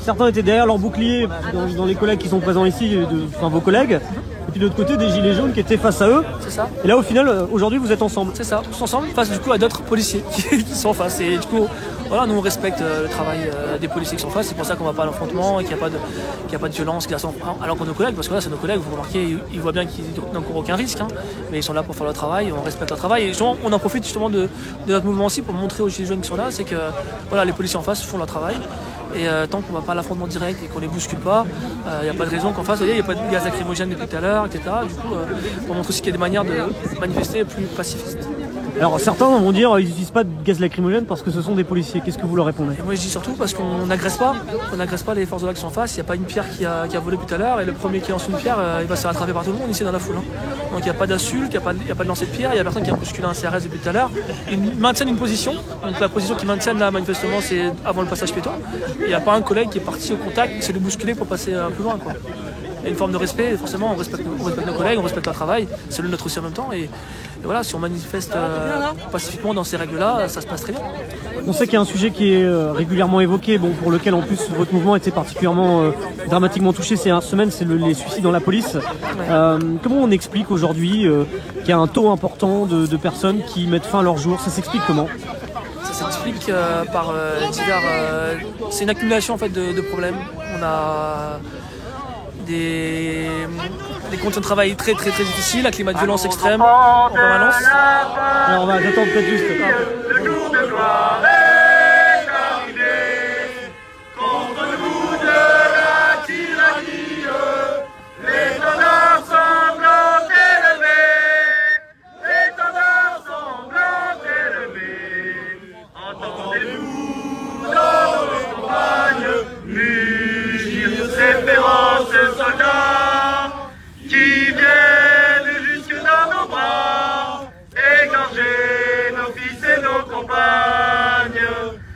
certains étaient derrière leur bouclier dans les collègues qui sont présents ici, vos collègues. Et puis de l'autre côté, des gilets jaunes qui étaient face à eux. C'est ça. Et là, au final, aujourd'hui, vous êtes ensemble. C'est ça, tous ensemble, face du coup à d'autres policiers qui sont en face. Et du coup, voilà, nous on respecte le travail des policiers qui sont en face. C'est pour ça qu'on ne va pas à l'affrontement et qu'il n'y a pas de violence. Alors que nos collègues, parce que là, c'est nos collègues, vous remarquez, ils voient bien qu'ils n'encourent aucun risque. Hein, mais ils sont là pour faire leur travail, on respecte leur travail. Et justement, on en profite justement de notre mouvement aussi pour montrer aux gilets jaunes qui sont là, c'est que voilà, les policiers en face font leur travail. Et tant qu'on ne va pas à l'affrontement direct et qu'on ne les bouscule pas, il n'y a pas de raison qu'en face, il n'y a pas de gaz lacrymogène depuis tout à l'heure, etc. Du coup, on montre aussi qu'il y a des manières de manifester plus pacifistes. Alors certains vont dire qu'ils n'utilisent pas de gaz lacrymogène parce que ce sont des policiers. Qu'est-ce que vous leur répondez? Et moi je dis surtout parce qu'on n'agresse pas les forces de l'ordre qui sont en face. Il n'y a pas une pierre qui a volé tout à l'heure et le premier qui lance une pierre, il va se faire attraper par tout le monde ici dans la foule. Hein. Donc il n'y a pas d'insulte, il n'y a pas de lancer de pierre, il n'y a personne qui a bousculé un CRS depuis tout à l'heure. Ils maintiennent une position. Donc la position qu'ils maintiennent là manifestement c'est avant le passage piéton. Il n'y a pas un collègue qui est parti au contact, qui s'est de bousculer pour passer plus loin, quoi. Il y a une forme de respect, forcément on respecte nos collègues, on respecte leur travail, c'est le nôtre aussi en même temps. Et voilà, si on manifeste pacifiquement dans ces règles-là, ça se passe très bien. On sait qu'il y a un sujet qui est régulièrement évoqué, pour lequel en plus votre mouvement était particulièrement dramatiquement touché ces dernières semaines, c'est les suicides dans la police. Comment on explique aujourd'hui qu'il y a un taux important de personnes qui mettent fin à leur jour? Ça s'explique comment? Ça s'explique par divers... c'est une accumulation en fait de problèmes. On a des conditions de travail très difficiles, un climat de violence extrême en permanence. Alors on va attendre peut-être juste. Le jour de gloire est arrivé, contre nous de la tyrannie, l'étendard sanglant élevé, l'étendard sanglant élevé, entendez-vous dans nos campagnes mugir ces féroces soldats qui viennent jusque dans nos bras, égorger nos fils et nos compagnes.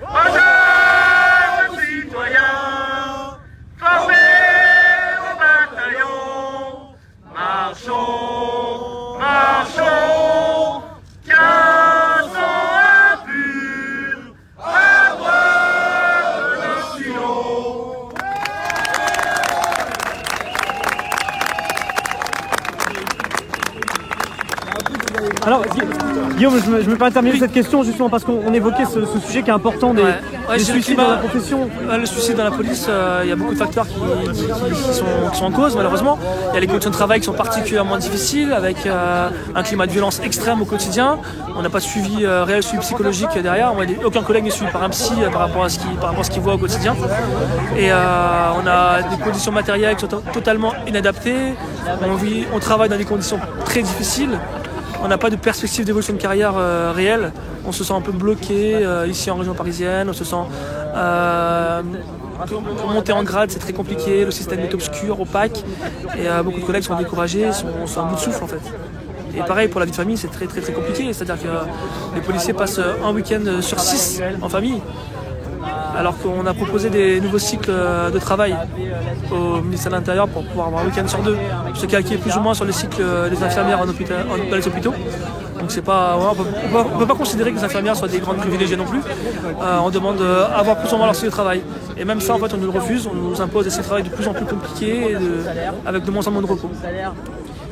Honneur aux citoyens, formés au bataillon, marchons, marchons, qu'un sang impur abreuve nos sillons. Alors Guillaume, je me permets de terminer cette question justement parce qu'on évoquait ce sujet qui est important des suicides dans la profession. Le suicide dans la police, il y a beaucoup de facteurs qui sont en cause malheureusement. Il y a les conditions de travail qui sont particulièrement difficiles avec un climat de violence extrême au quotidien. On n'a pas de suivi réel, suivi psychologique derrière. Aucun collègue n'est suivi par un psy par rapport à ce qu'il voit au quotidien. Et on a des conditions matérielles qui sont totalement inadaptées. On travaille dans des conditions très difficiles. On n'a pas de perspective d'évolution de carrière réelle. On se sent un peu bloqué ici en région parisienne. On se sent pour monter en grade, c'est très compliqué. Le système est obscur, opaque. Et beaucoup de collègues sont découragés, sont à bout de souffle en fait. Et pareil pour la vie de famille, c'est très compliqué. C'est-à-dire que les policiers passent un week-end sur 6 en famille. Alors qu'on a proposé des nouveaux cycles de travail au ministère de l'Intérieur pour pouvoir avoir un week-end sur 2, se calquer plus ou moins sur les cycles des infirmières dans les hôpitaux. Donc c'est pas, on peut pas considérer que les infirmières soient des grandes privilégiées non plus. On demande avoir plus ou moins leur cycle de travail. Et même ça, en fait, on nous le refuse. On nous impose des cycles de travail de plus en plus compliqués, avec de moins en moins de repos.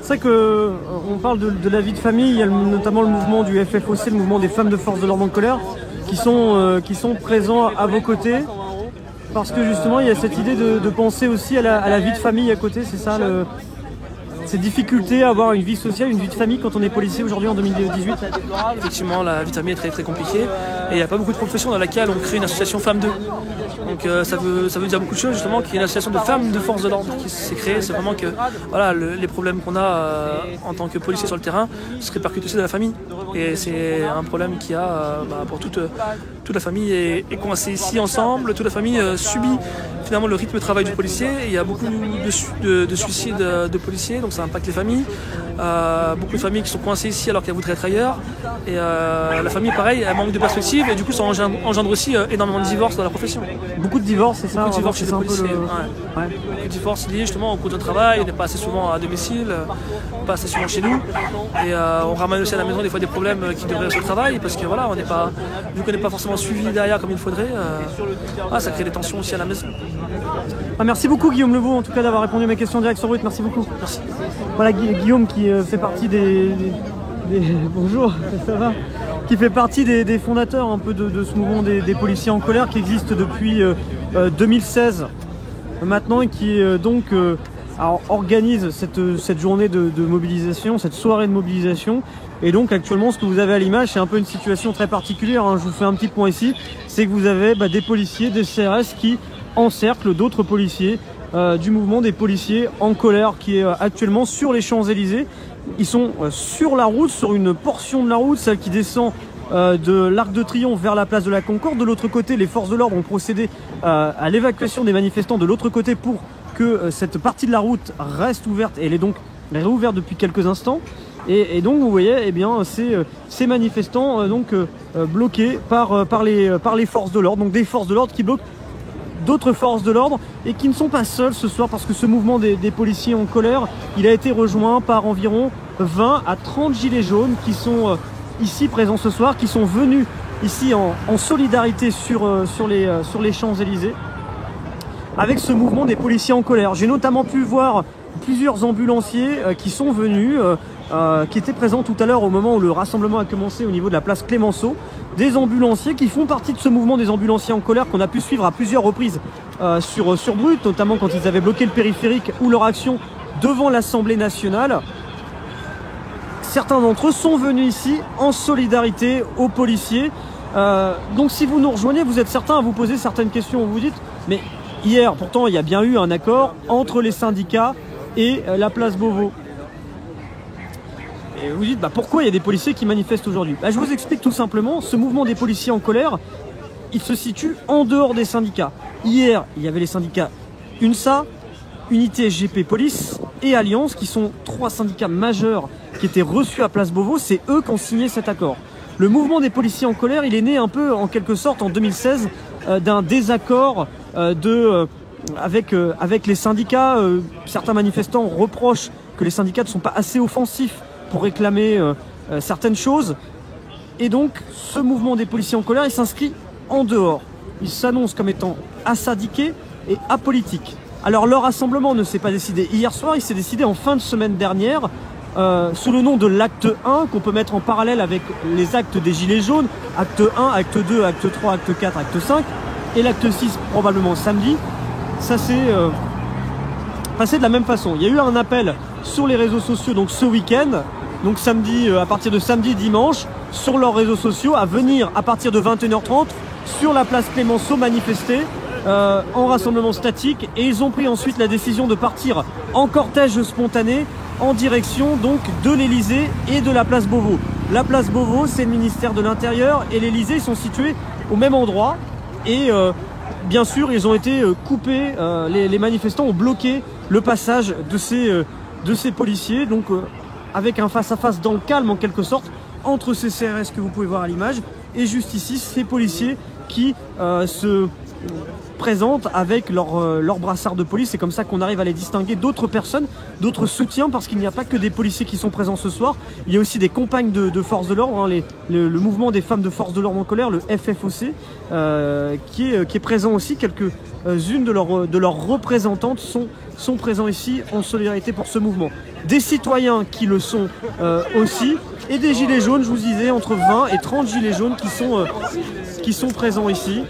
C'est vrai qu'on parle de la vie de famille. Il y a notamment le mouvement du FFOC, le mouvement des femmes de force de l'ordre en colère, qui sont présents à vos côtés, parce que justement il y a cette idée de penser aussi à la vie de famille à côté, c'est ça ces difficultés à avoir une vie sociale, une vie de famille quand on est policier aujourd'hui en 2018? Effectivement, la vie de famille est très très compliquée et il n'y a pas beaucoup de professions dans laquelle on crée une association femmes 2. Donc ça veut dire beaucoup de choses justement, qu'il y ait une association de femmes de force de l'ordre qui s'est créée. C'est vraiment que voilà, les problèmes qu'on a en tant que policier sur le terrain se répercutent aussi dans la famille. Et c'est un problème qu'il y a pour toute la famille est coincée ici ensemble, toute la famille subit finalement le rythme de travail du policier. Il y a beaucoup de suicides de policiers, donc ça impacte les familles. Beaucoup de familles qui sont coincées ici alors qu'elles voudraient être ailleurs. Et la famille, pareil, elle manque de perspective et du coup ça engendre aussi énormément de divorces dans la profession. Beaucoup de divorces, c'est ça? Beaucoup de divorces chez les policiers. Ouais. Beaucoup de divorces liés justement au coût de travail, on n'est pas assez souvent à domicile, pas assez souvent chez nous. Et on ramène aussi à la maison des fois des problèmes qui devraient être au travail parce que voilà, vu qu'on n'est pas forcément suivi derrière comme il faudrait, ça crée des tensions aussi à la maison. Merci beaucoup Guillaume Leveau en tout cas d'avoir répondu à mes questions directes sur Brut, merci beaucoup. Merci. Voilà Guillaume qui fait partie bonjour, ça va, qui fait partie des fondateurs un peu de ce mouvement des policiers en colère qui existe depuis 2016 maintenant et qui organise cette journée de mobilisation, cette soirée de mobilisation. Et donc actuellement ce que vous avez à l'image c'est un peu une situation très particulière, hein. Je vous fais un petit point ici, c'est que vous avez des policiers, des CRS qui encerclent d'autres policiers du mouvement des policiers en colère qui est actuellement sur les Champs-Élysées. Ils sont sur la route, sur une portion de la route, celle qui descend de l'Arc de Triomphe vers la place de la Concorde. De l'autre côté, les forces de l'ordre ont procédé à l'évacuation des manifestants de l'autre côté pour que cette partie de la route reste ouverte et elle est donc réouverte depuis quelques instants. Et donc vous voyez, eh bien, ces manifestants bloqués par les forces de l'ordre, donc des forces de l'ordre qui bloquent d'autres forces de l'ordre et qui ne sont pas seuls ce soir parce que ce mouvement des policiers en colère, il a été rejoint par environ 20 à 30 gilets jaunes qui sont ici présents ce soir, qui sont venus ici en solidarité sur les Champs-Élysées avec ce mouvement des policiers en colère. J'ai notamment pu voir plusieurs ambulanciers qui sont venus, qui étaient présents tout à l'heure au moment où le rassemblement a commencé au niveau de la place Clémenceau. Des ambulanciers qui font partie de ce mouvement des ambulanciers en colère qu'on a pu suivre à plusieurs reprises sur Brut, notamment quand ils avaient bloqué le périphérique ou leur action devant l'Assemblée nationale. Certains d'entre eux sont venus ici en solidarité aux policiers. Donc si vous nous rejoignez, vous êtes certains à vous poser certaines questions. Vous vous dites, mais hier, pourtant, il y a bien eu un accord entre les syndicats et la place Beauvau. Et vous dites, pourquoi il y a des policiers qui manifestent aujourd'hui? Je vous explique tout simplement, ce mouvement des policiers en colère, il se situe en dehors des syndicats. Hier, il y avait les syndicats UNSA, Unité SGP Police et Alliance, qui sont 3 syndicats majeurs qui étaient reçus à place Beauvau. C'est eux qui ont signé cet accord. Le mouvement des policiers en colère, il est né un peu, en quelque sorte, en 2016, d'un désaccord avec les syndicats. Certains manifestants reprochent que les syndicats ne sont pas assez offensifs pour réclamer certaines choses. Et donc, ce mouvement des policiers en colère, il s'inscrit en dehors. Il s'annonce comme étant asyndiqué et apolitique. Alors, leur rassemblement ne s'est pas décidé hier soir, il s'est décidé en fin de semaine dernière, sous le nom de l'acte 1, qu'on peut mettre en parallèle avec les actes des Gilets jaunes, acte 1, acte 2, acte 3, acte 4, acte 5, et l'acte 6 probablement samedi. Ça s'est passé de la même façon. Il y a eu un appel sur les réseaux sociaux donc ce week-end, donc samedi, à partir de samedi, dimanche, sur leurs réseaux sociaux, à venir à partir de 21h30 sur la place Clémenceau manifester en rassemblement statique, et ils ont pris ensuite la décision de partir en cortège spontané en direction donc de l'Elysée et de la place Beauvau. La place Beauvau, c'est le ministère de l'Intérieur, et l'Elysée, ils sont situés au même endroit, et bien sûr ils ont été coupés, les manifestants ont bloqué le passage de ces policiers, donc avec un face-à-face dans le calme en quelque sorte entre ces CRS que vous pouvez voir à l'image et juste ici ces policiers qui se présentent avec leur brassard de police. C'est comme ça qu'on arrive à les distinguer d'autres personnes, d'autres soutiens, parce qu'il n'y a pas que des policiers qui sont présents ce soir, il y a aussi des compagnes de forces de l'ordre, hein, le mouvement des femmes de forces de l'ordre en colère, le FFOC, qui est présent aussi. Quelques-unes de leurs représentantes sont présents ici en solidarité pour ce mouvement. Des citoyens qui le sont aussi, et des gilets jaunes, je vous disais, entre 20 et 30 gilets jaunes qui sont présents ici.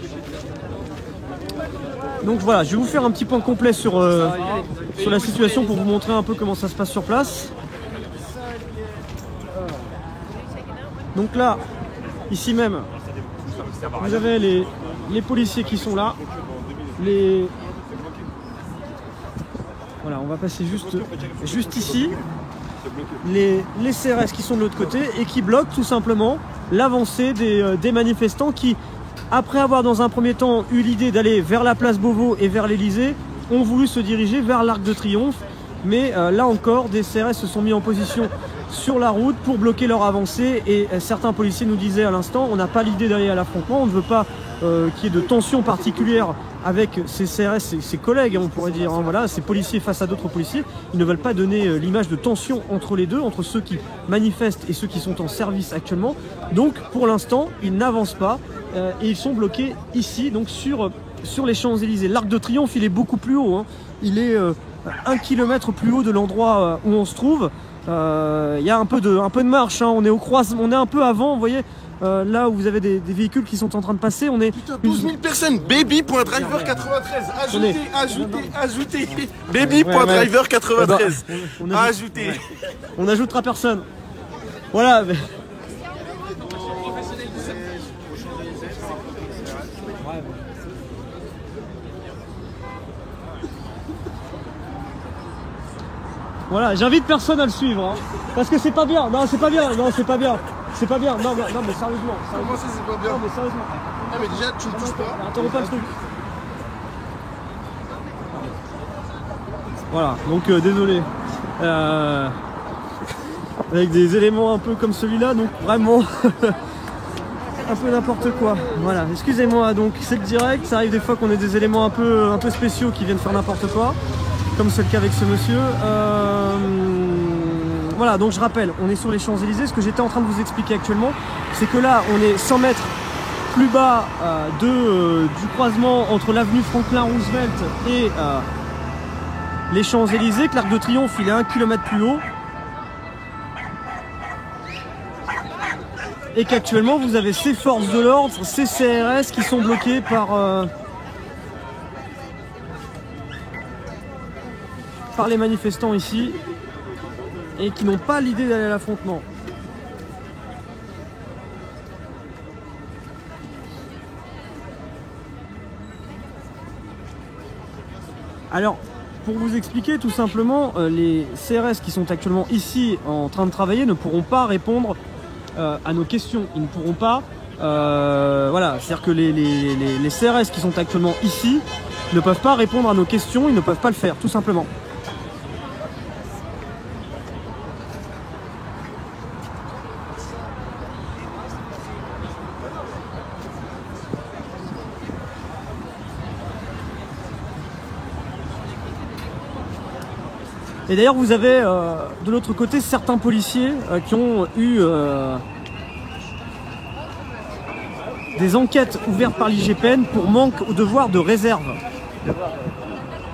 Donc voilà, je vais vous faire un petit point complet sur la situation pour vous montrer un peu comment ça se passe sur place. Donc là, ici même, vous avez les policiers qui sont là. Voilà, on va passer juste ici. Les CRS qui sont de l'autre côté et qui bloquent tout simplement l'avancée des manifestants qui, après avoir dans un premier temps eu l'idée d'aller vers la place Beauvau et vers l'Elysée, ont voulu se diriger vers l'Arc de Triomphe. Mais là encore, des CRS se sont mis en position sur la route pour bloquer leur avancée et certains policiers nous disaient à l'instant, on n'a pas l'idée d'aller à l'affrontement, on ne veut pas qu'il y ait de tension particulière avec ces CRS, ces collègues, on pourrait dire, hein, voilà, ces policiers face à d'autres policiers. Ils ne veulent pas donner l'image de tension entre les deux, entre ceux qui manifestent et ceux qui sont en service actuellement. Donc pour l'instant, ils n'avancent pas et ils sont bloqués ici, donc sur les Champs-Élysées. L'Arc de Triomphe, il est beaucoup plus haut, hein. Il est 1 kilomètre plus haut de l'endroit où on se trouve. Il y a un peu de marche, hein. On est au croisement, on est un peu avant, vous voyez, là où vous avez des véhicules qui sont en train de passer. On est putain, 12 000 personnes. Baby.driver93. Ajoutez. Baby.driver93. Ajoutez. On n'ajoutera personne. Voilà. Mais... Voilà, j'invite personne à le suivre, hein, parce que c'est pas bien. Non, c'est pas bien. Non, c'est pas bien. C'est pas bien. Non, mais sérieusement. Comment ça, c'est pas bien? Non, mais sérieusement. Ah, mais déjà, tu ne touches pas. Interromps pas le truc. Voilà, donc désolé. Avec des éléments un peu comme celui-là, donc vraiment un peu n'importe quoi. Voilà, excusez-moi. Donc c'est le direct. Ça arrive des fois qu'on ait des éléments un peu spéciaux qui viennent faire n'importe quoi, comme c'est le cas avec ce monsieur. Voilà, donc je rappelle, on est sur les Champs-Élysées. Ce que j'étais en train de vous expliquer actuellement, c'est que là, on est 100 mètres plus bas du croisement entre l'avenue Franklin Roosevelt et les Champs-Élysées, que l'Arc de Triomphe, il est 1 kilomètre plus haut. Et qu'actuellement, vous avez ces forces de l'ordre, ces CRS qui sont bloqués par les manifestants ici et qui n'ont pas l'idée d'aller à l'affrontement. Alors, pour vous expliquer tout simplement, les CRS qui sont actuellement ici en train de travailler ne pourront pas répondre à nos questions. Ils ne pourront pas, voilà, c'est-à-dire que les CRS qui sont actuellement ici ne peuvent pas répondre à nos questions, ils ne peuvent pas le faire, tout simplement. Et d'ailleurs, vous avez de l'autre côté certains policiers qui ont eu des enquêtes ouvertes par l'IGPN pour manque au devoir de réserve.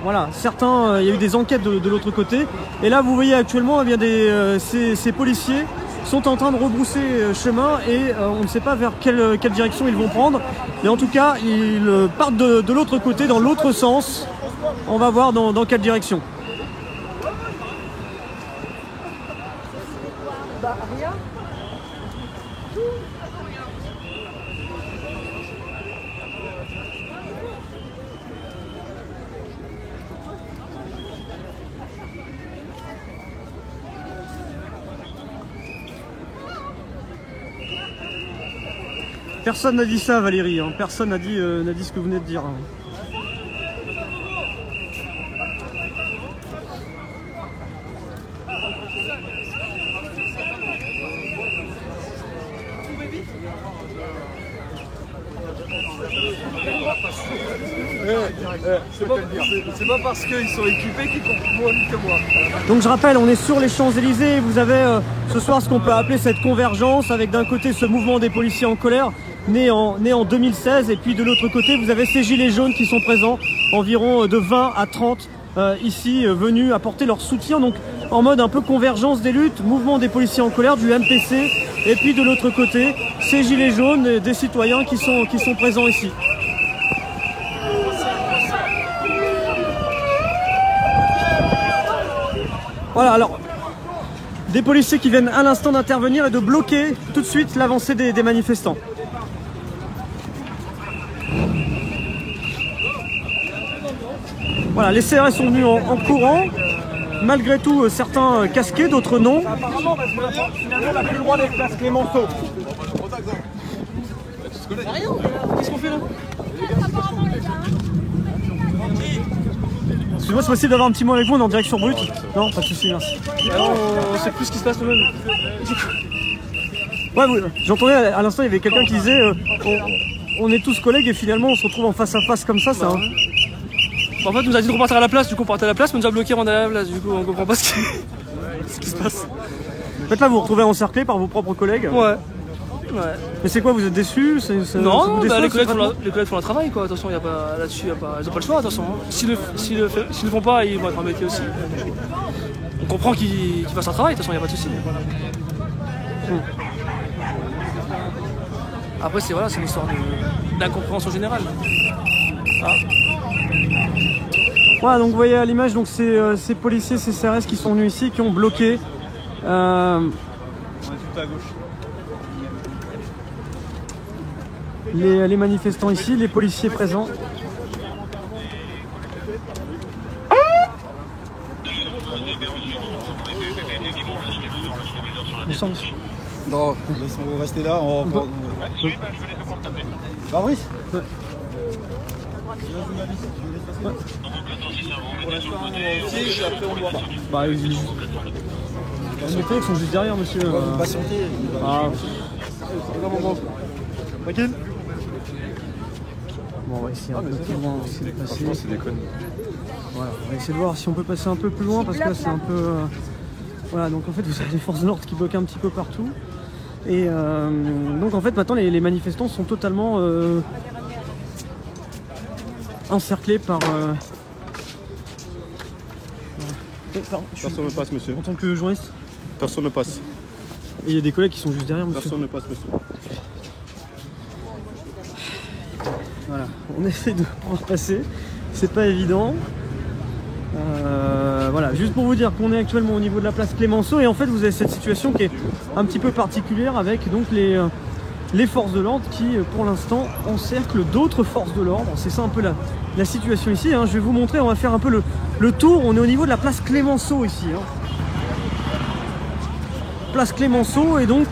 Voilà, certains, il y a eu des enquêtes de l'autre côté. Et là, vous voyez actuellement, eh bien, ces policiers sont en train de rebrousser chemin et on ne sait pas vers quelle direction ils vont prendre. Mais en tout cas, ils partent de l'autre côté, dans l'autre sens. On va voir dans quelle direction. Rien. Personne n'a dit ça, Valérie, hein. Personne n'a dit ce que vous venez de dire, hein. C'est pas parce qu'ils sont équipés qu'ils comprennent moins vite que moi. Donc je rappelle, on est sur les Champs-Élysées. Vous avez ce soir ce qu'on peut appeler cette convergence avec d'un côté ce mouvement des policiers en colère né en 2016 et puis de l'autre côté vous avez ces gilets jaunes qui sont présents, environ de 20 à 30 ici venus apporter leur soutien, donc en mode un peu convergence des luttes, mouvement des policiers en colère, du MPC, et puis de l'autre côté ces gilets jaunes des citoyens qui sont présents ici. Voilà, alors, des policiers qui viennent à l'instant d'intervenir et de bloquer tout de suite l'avancée des manifestants. Voilà, les CRS sont venus en courant. Malgré tout, certains casqués, d'autres non. Apparemment, parce que finalement, on n'a plus le droit d'être place Clémenceau. Qu'est-ce qu'on fait là? Excusez-moi, c'est possible d'avoir un petit mot avec vous, on est en direct sur Brut? Non, pas de soucis, merci. On sait plus ce qui se passe nous-mêmes. Ouais, j'entendais à l'instant, il y avait quelqu'un qui disait on est tous collègues et finalement on se retrouve en face à face comme ça. En fait, on nous a dit de repartir à la place, du coup on partait à la place, mais on nous a bloqué avant d'aller à la place, du coup on comprend pas ce qui se passe. En fait là, vous vous retrouvez encerclés par vos propres collègues? Ouais. Mais c'est quoi, vous êtes déçus? Non, bah, les collègues font leur travail, quoi. Attention, là-dessus, ils n'ont pas le choix, attention. S'ils ne le font pas, ils vont être embêtés aussi. On comprend qu'ils fassent leur travail, de toute façon, il n'y a pas de souci. Après, c'est une histoire d'incompréhension générale. Voilà, donc vous voyez à l'image, donc ces policiers, ces CRS qui sont venus ici, qui ont bloqué. On est tout à gauche. Les manifestants ici, les policiers présents. Non, on va rester là. Fabrice ouais. Pour l'instant, on fiche, après on doit. Bah, les collègues sont juste derrière, monsieur. On va patienter. Tranquille. Bon, on va essayer un peu plus loin aussi de passer. Franchement, c'est des connes. Voilà, on va essayer de voir si on peut passer un peu plus loin parce que là c'est un peu. Voilà, donc en fait vous avez des forces de l'ordre qui bloquent un petit peu partout. Et donc en fait maintenant les manifestants sont totalement encerclés par. Personne ne passe, monsieur. En tant que journaliste? Personne ne passe. Et il y a des collègues qui sont juste derrière, monsieur. Personne ne passe, monsieur. Voilà, on essaie de pouvoir passer, c'est pas évident. Voilà, juste pour vous dire qu'on est actuellement au niveau de la place Clémenceau et en fait vous avez cette situation qui est un petit peu particulière avec donc les forces de l'ordre qui pour l'instant encerclent d'autres forces de l'ordre. C'est ça un peu la situation ici, hein. Je vais vous montrer, on va faire un peu le tour. On est au niveau de la place Clémenceau ici, hein. Place Clémenceau et donc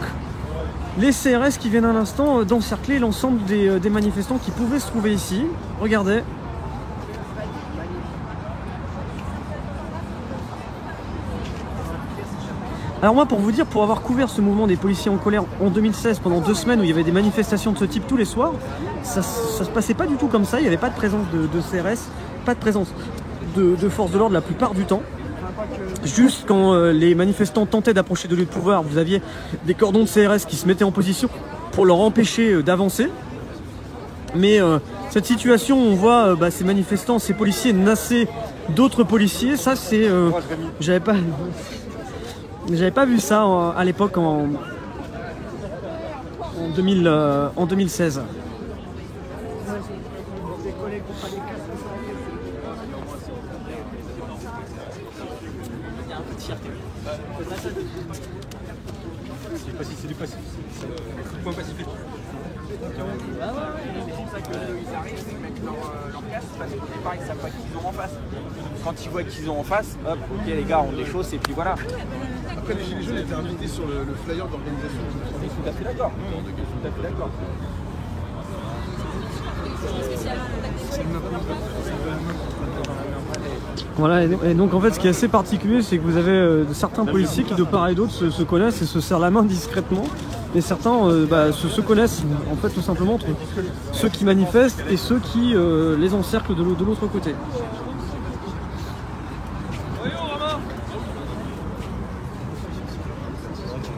les CRS qui viennent à l'instant d'encercler l'ensemble des manifestants qui pouvaient se trouver ici. Regardez. Alors moi pour vous dire, pour avoir couvert ce mouvement des policiers en colère en 2016 pendant 2 semaines où il y avait des manifestations de ce type tous les soirs, ça se passait pas du tout comme ça, il n'y avait pas de présence de CRS, pas de présence de forces de l'ordre la plupart du temps. Juste quand les manifestants tentaient d'approcher de lieux de pouvoir, vous aviez des cordons de CRS qui se mettaient en position pour leur empêcher d'avancer. Mais cette situation, on voit ces manifestants, ces policiers nasser d'autres policiers, ça c'est... J'avais pas vu ça à l'époque en 2016. C'est du passif. Point pacifique. Quand ils voient qu'ils ont en face, hop, ok les gars, on déchausse et puis voilà. Après les Gilets jaunes étaient invités sur le flyer d'organisation. On est tout à fait d'accord. Tout à fait d'accord. Voilà, et donc en fait ce qui est assez particulier, c'est que vous avez certains policiers qui de part et d'autre se connaissent et se serrent la main discrètement. Et certains se connaissent en fait tout simplement entre ceux qui manifestent et ceux qui les encerclent de l'autre côté.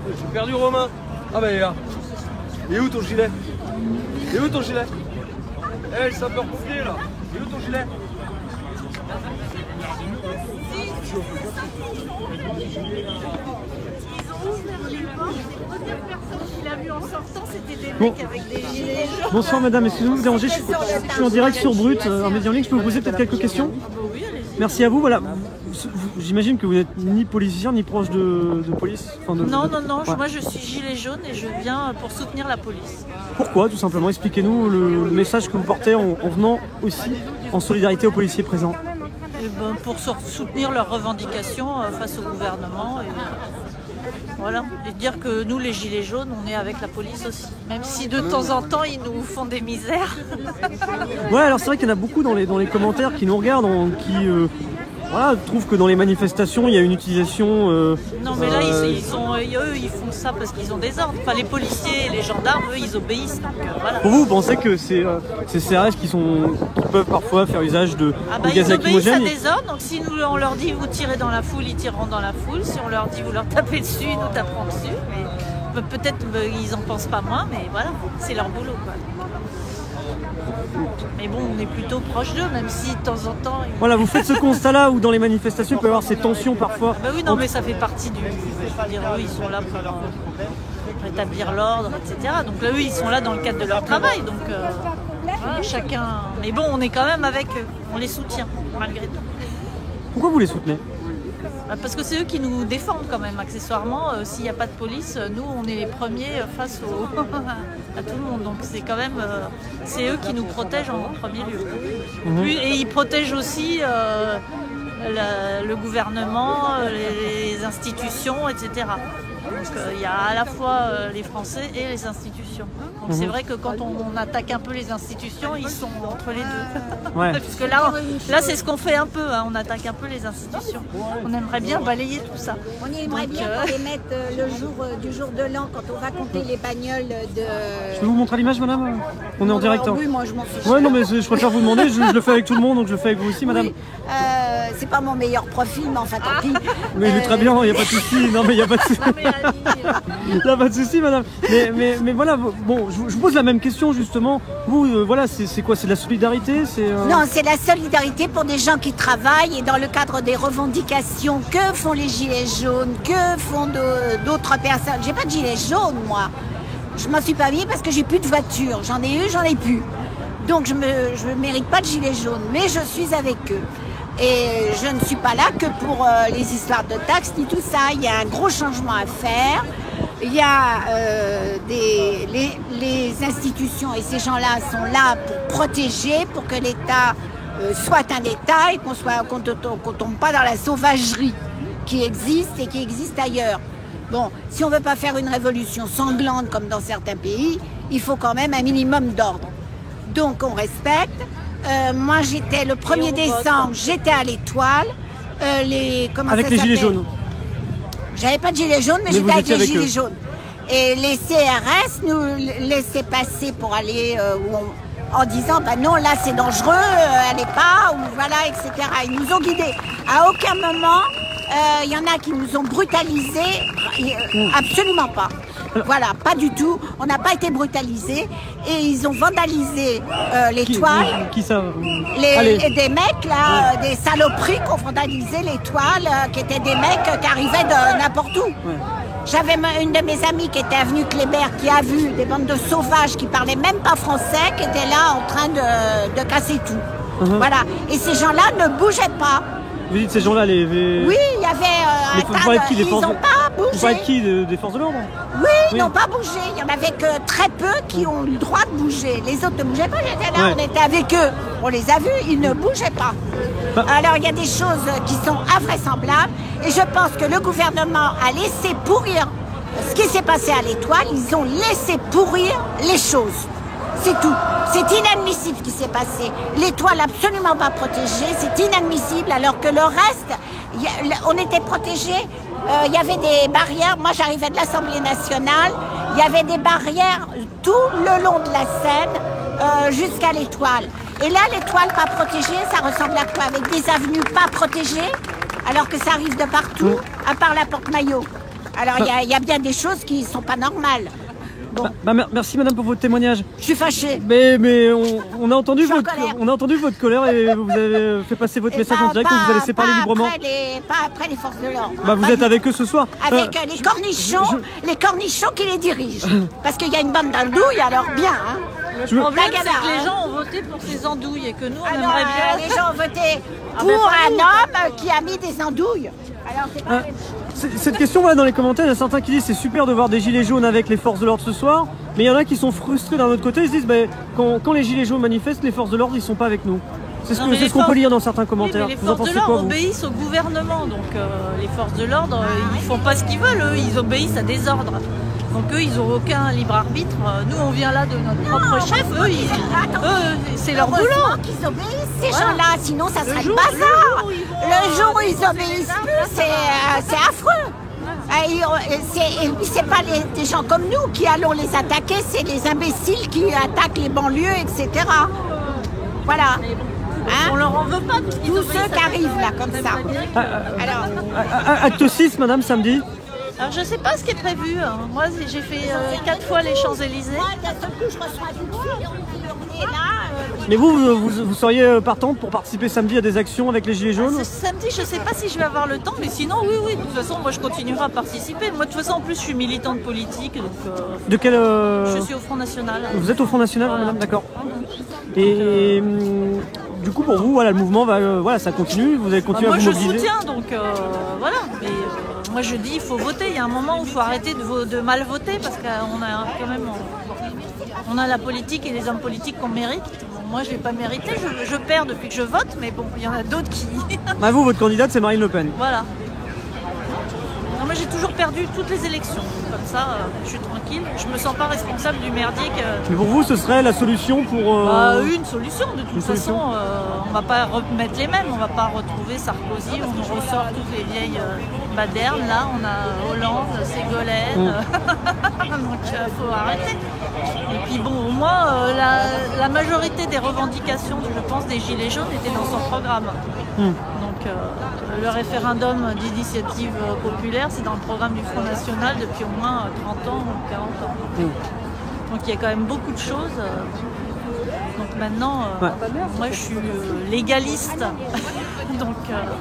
J'ai perdu Romain. Ah bah il est là. Il est où ton gilet? Il est où ton gilet? Eh le sapeur-pompier là. Il est où ton gilet? Bon. Bonsoir madame, excusez-moi de vous déranger, je suis en direct sur Brut, en média en ligne, je peux vous poser peut-être quelques questions? Merci à vous, voilà. J'imagine que vous n'êtes ni policier ni proche de police. Enfin, Non, ouais. moi je suis gilet jaune et je viens pour soutenir la police. Pourquoi, tout simplement? Expliquez-nous le message que vous portez en venant aussi en solidarité aux policiers présents. Et ben, pour soutenir leurs revendications face au gouvernement. Voilà, et dire que nous les gilets jaunes, on est avec la police aussi. Même si de temps en temps ils nous font des misères. Ouais, alors c'est vrai qu'il y en a beaucoup dans les commentaires qui nous regardent, qui voilà, trouvent que dans les manifestations il y a une utilisation. Non mais là eux ils font ça parce qu'ils ont des ordres. Enfin les policiers et les gendarmes, eux ils obéissent. Donc, voilà. Pour vous pensez que c'est CRS qui peuvent parfois faire usage de gaz lacrymogène? Ils obéissent à des ordres, donc si on leur dit vous tirez dans la foule, ils tireront dans la foule. Si on leur dit vous leur tapez dessus, ils nous taperont dessus. Mais peut-être ils en pensent pas moins, mais voilà, c'est leur boulot quoi. Mais bon, on est plutôt proche d'eux, même si de temps en temps... Voilà, vous faites ce constat-là où dans les manifestations, il peut y avoir ces tensions parfois. Bah oui, non, mais ça fait partie du... Eux, ils sont là pour rétablir l'ordre, etc. Donc là, eux, ils sont là dans le cadre de leur travail. Donc voilà, chacun... Mais bon, on est quand même avec eux. On les soutient, malgré tout. Pourquoi vous les soutenez? Parce que c'est eux qui nous défendent quand même, accessoirement. S'il n'y a pas de police, nous, on est les premiers face à tout le monde. Donc c'est quand même, c'est eux qui nous protègent en premier lieu. Et ils protègent aussi le gouvernement, les institutions, etc. Donc il y a à la fois les Français et les institutions. Donc c'est vrai que quand on attaque un peu les institutions, ils sont entre les deux. Ouais. Puisque là c'est ce qu'on fait un peu, hein, on attaque un peu les institutions. On aimerait bien balayer tout ça. On aimerait bien qu'on les mette le jour du jour de l'an, quand on va compter les bagnoles de... Je peux vous montrer l'image, madame? On est en direct. Oui, moi je m'en fiche. Ouais, non, mais je préfère vous demander, je le fais avec tout le monde, donc je le fais avec vous aussi, madame. Oui. C'est pas mon meilleur profil, mais enfin tant pis. Mais il est très bien, il n'y a pas de souci. Non, mais il n'y a pas de souci. Il n'y a pas de souci, madame. Mais voilà, bon, je vous pose la même question, justement. Vous, voilà, c'est quoi? C'est de la solidarité? Non, c'est la solidarité pour des gens qui travaillent et dans le cadre des revendications. Que font les gilets jaunes? Que font d'autres personnes? J'ai pas de gilet jaune, moi. Je m'en suis pas mis parce que j'ai plus de voiture. J'en ai eu, j'en ai plus. Donc je mérite pas de gilet jaune, mais je suis avec eux. Et je ne suis pas là que pour les histoires de taxes ni tout ça. Il y a un gros changement à faire. Il y a les institutions et ces gens-là sont là pour protéger, pour que l'État soit un État et qu'on ne tombe pas dans la sauvagerie qui existe et qui existe ailleurs. Bon, si on ne veut pas faire une révolution sanglante comme dans certains pays, il faut quand même un minimum d'ordre. Donc on respecte. Moi j'étais le 1er décembre, j'étais à l'Étoile. Avec les gilets jaunes? J'avais pas de gilets jaunes, mais j'étais avec les gilets jaunes. Et les CRS nous laissaient passer pour aller en disant bah non, là c'est dangereux, allez pas, ou voilà, etc. Ils nous ont guidés. À aucun moment, il y en a qui nous ont brutalisés, absolument pas. Voilà, pas du tout. On n'a pas été brutalisés et ils ont vandalisé les toiles. Qui ça? Des mecs là, des saloperies qui ont vandalisé les toiles, qui étaient des mecs qui arrivaient de n'importe où. Ouais. J'avais une de mes amies qui était avenue Kléber, qui a vu des bandes de sauvages qui parlaient même pas français, qui étaient là en train de casser tout. Voilà. Et ces gens-là ne bougeaient pas. Vous dites ces gens-là, Oui, il y avait un tas de... Ils n'ont pas bougé. Vous parlez de qui? Des forces de l'ordre? Oui, ils n'ont pas bougé. Il y en avait que très peu qui ont eu le droit de bouger. Les autres ne bougeaient pas. J'étais là, on était avec eux. On les a vus, ils ne bougeaient pas. Alors, il y a des choses qui sont invraisemblables. Et je pense que le gouvernement a laissé pourrir ce qui s'est passé à l'Étoile. Ils ont laissé pourrir les choses. C'est tout. C'est inadmissible ce qui s'est passé. L'Étoile absolument pas protégée, c'est inadmissible, alors que le reste, on était protégés. Il y avait des barrières. Moi, j'arrivais de l'Assemblée nationale. Il y avait des barrières tout le long de la Seine jusqu'à l'Étoile. Et là, l'Étoile pas protégée, ça ressemble à quoi? Avec des avenues pas protégées, alors que ça arrive de partout, à part la Porte-Maillot. Alors, il y a bien des choses qui sont pas normales. Bon. Merci madame pour votre témoignage. Je suis fâchée. Mais on a entendu votre colère et vous avez fait passer votre message en direct, donc vous allez laisser parler librement. Pas après les forces de l'ordre. Vous êtes avec eux ce soir. Avec les cornichons qui les dirigent. Parce qu'il y a une bande d'andouilles, alors bien. Hein. Le problème, c'est que les gens ont voté pour ces andouilles et que nous, on aimerait bien... Les gens ont voté pour un homme qui a mis des andouilles. Alors, c'est pas Cette question là dans les commentaires, il y a certains qui disent c'est super de voir des gilets jaunes avec les forces de l'ordre ce soir, mais il y en a qui sont frustrés d'un autre côté, ils se disent quand les gilets jaunes manifestent, les forces de l'ordre ils sont pas avec nous. C'est ce qu'on peut lire dans certains commentaires. Oui, mais les vous en forces pensez de quoi, l'ordre vous? obéissent au gouvernement, donc les forces de l'ordre ils font pas ce qu'ils veulent, eux, ils obéissent à des ordres. Donc eux ils n'ont aucun libre arbitre. Nous on vient là de notre propre chef, eux c'est leur boulot. Qu'ils obéissent ces gens-là, sinon ça serait le bazar. Le jour où ils obéissent plus, c'est affreux. Et puis c'est pas des gens comme nous qui allons les attaquer, c'est les imbéciles qui attaquent les banlieues, etc. Voilà. On leur en veut pas. Tous ceux qui arrivent là comme ça. Alors, acte 6, madame, samedi. Alors je sais pas ce qui est prévu. Moi j'ai fait 4 fois les Champs-Élysées. Mais vous seriez partante pour participer samedi à des actions avec les Gilets jaunes? Samedi, je sais pas si je vais avoir le temps, mais sinon, oui. De toute façon, moi, je continuerai à participer. Moi, de toute façon, en plus, je suis militante politique. Donc, de quel je suis au Front National. Vous êtes au Front National, voilà. Madame, d'accord. Et du coup, pour vous, voilà, le mouvement va, ça continue. Vous allez continuer à vous mobiliser. Moi, je soutiens, donc voilà. Mais moi, je dis, il faut voter. Il y a un moment où il faut arrêter de mal voter parce qu'on a quand même, on a la politique et les hommes politiques qu'on mérite. Moi, je ne l'ai pas mérité, je perds depuis que je vote, mais bon, il y en a d'autres qui... Vous, votre candidate, c'est Marine Le Pen. Voilà. Non, moi, j'ai toujours perdu toutes les élections. Comme ça, je suis tranquille. Je ne me sens pas responsable du merdier que... Mais pour vous, ce serait la solution pour... Une solution, de toute façon. On ne va pas remettre les mêmes. On ne va pas retrouver Sarkozy. On nous ressort toutes les vieilles badernes. Là, on a Hollande, Ségolène. Donc, il faut arrêter. Et puis bon, au moins, la majorité des revendications, je pense, des Gilets jaunes étaient dans son programme. Donc le référendum d'initiative populaire, c'est dans le programme du Front National depuis au moins 30 ans ou 40 ans. Donc il y a quand même beaucoup de choses. Donc maintenant, moi je suis légaliste. Donc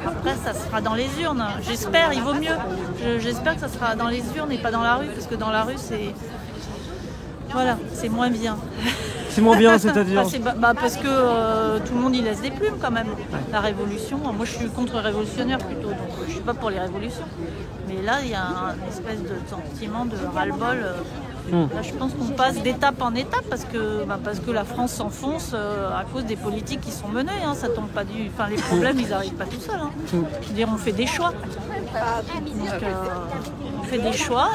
après, ça sera dans les urnes. J'espère, il vaut mieux. J'espère que ça sera dans les urnes et pas dans la rue, parce que dans la rue, c'est... Voilà, c'est moins bien. C'est moins bien, c'est-à-dire parce que tout le monde y laisse des plumes quand même. La révolution, moi je suis contre-révolutionnaire plutôt, donc je suis pas pour les révolutions. Mais là, il y a une espèce de sentiment de ras-le-bol. Là, je pense qu'on passe d'étape en étape parce que la France s'enfonce à cause des politiques qui sont menées. Ça tombe pas les problèmes, ils n'arrivent pas tout seuls. Je veux dire, on fait des choix. Donc, on fait des choix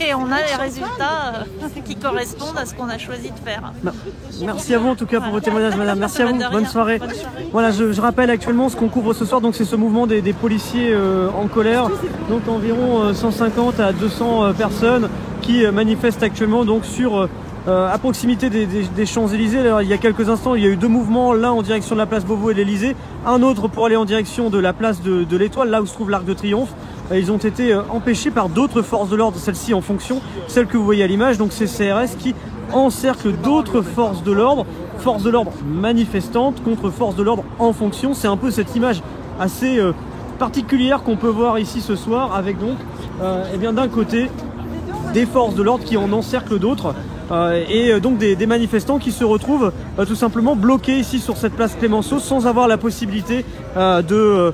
et on a les résultats qui correspondent à ce qu'on a choisi de faire. Merci à vous en tout cas pour vos témoignages, madame. Merci à vous, bonne soirée. Voilà, je rappelle actuellement ce qu'on couvre ce soir, donc c'est ce mouvement des policiers en colère, donc environ 150 à 200 personnes qui manifestent actuellement donc sur à proximité des Champs-Élysées. Il y a quelques instants, il y a eu 2 mouvements, l'un en direction de la place Beauvau et de l'Élysée, un autre pour aller en direction de la place de l'Étoile, là où se trouve l'Arc de Triomphe. Ils ont été empêchés par d'autres forces de l'ordre, celle-ci en fonction, celle que vous voyez à l'image, donc c'est CRS qui encercle d'autres forces de l'ordre manifestantes contre forces de l'ordre en fonction. C'est un peu cette image assez particulière qu'on peut voir ici ce soir, avec donc d'un côté des forces de l'ordre qui en encerclent d'autres et donc des manifestants qui se retrouvent tout simplement bloqués ici sur cette place Clémenceau sans avoir la possibilité de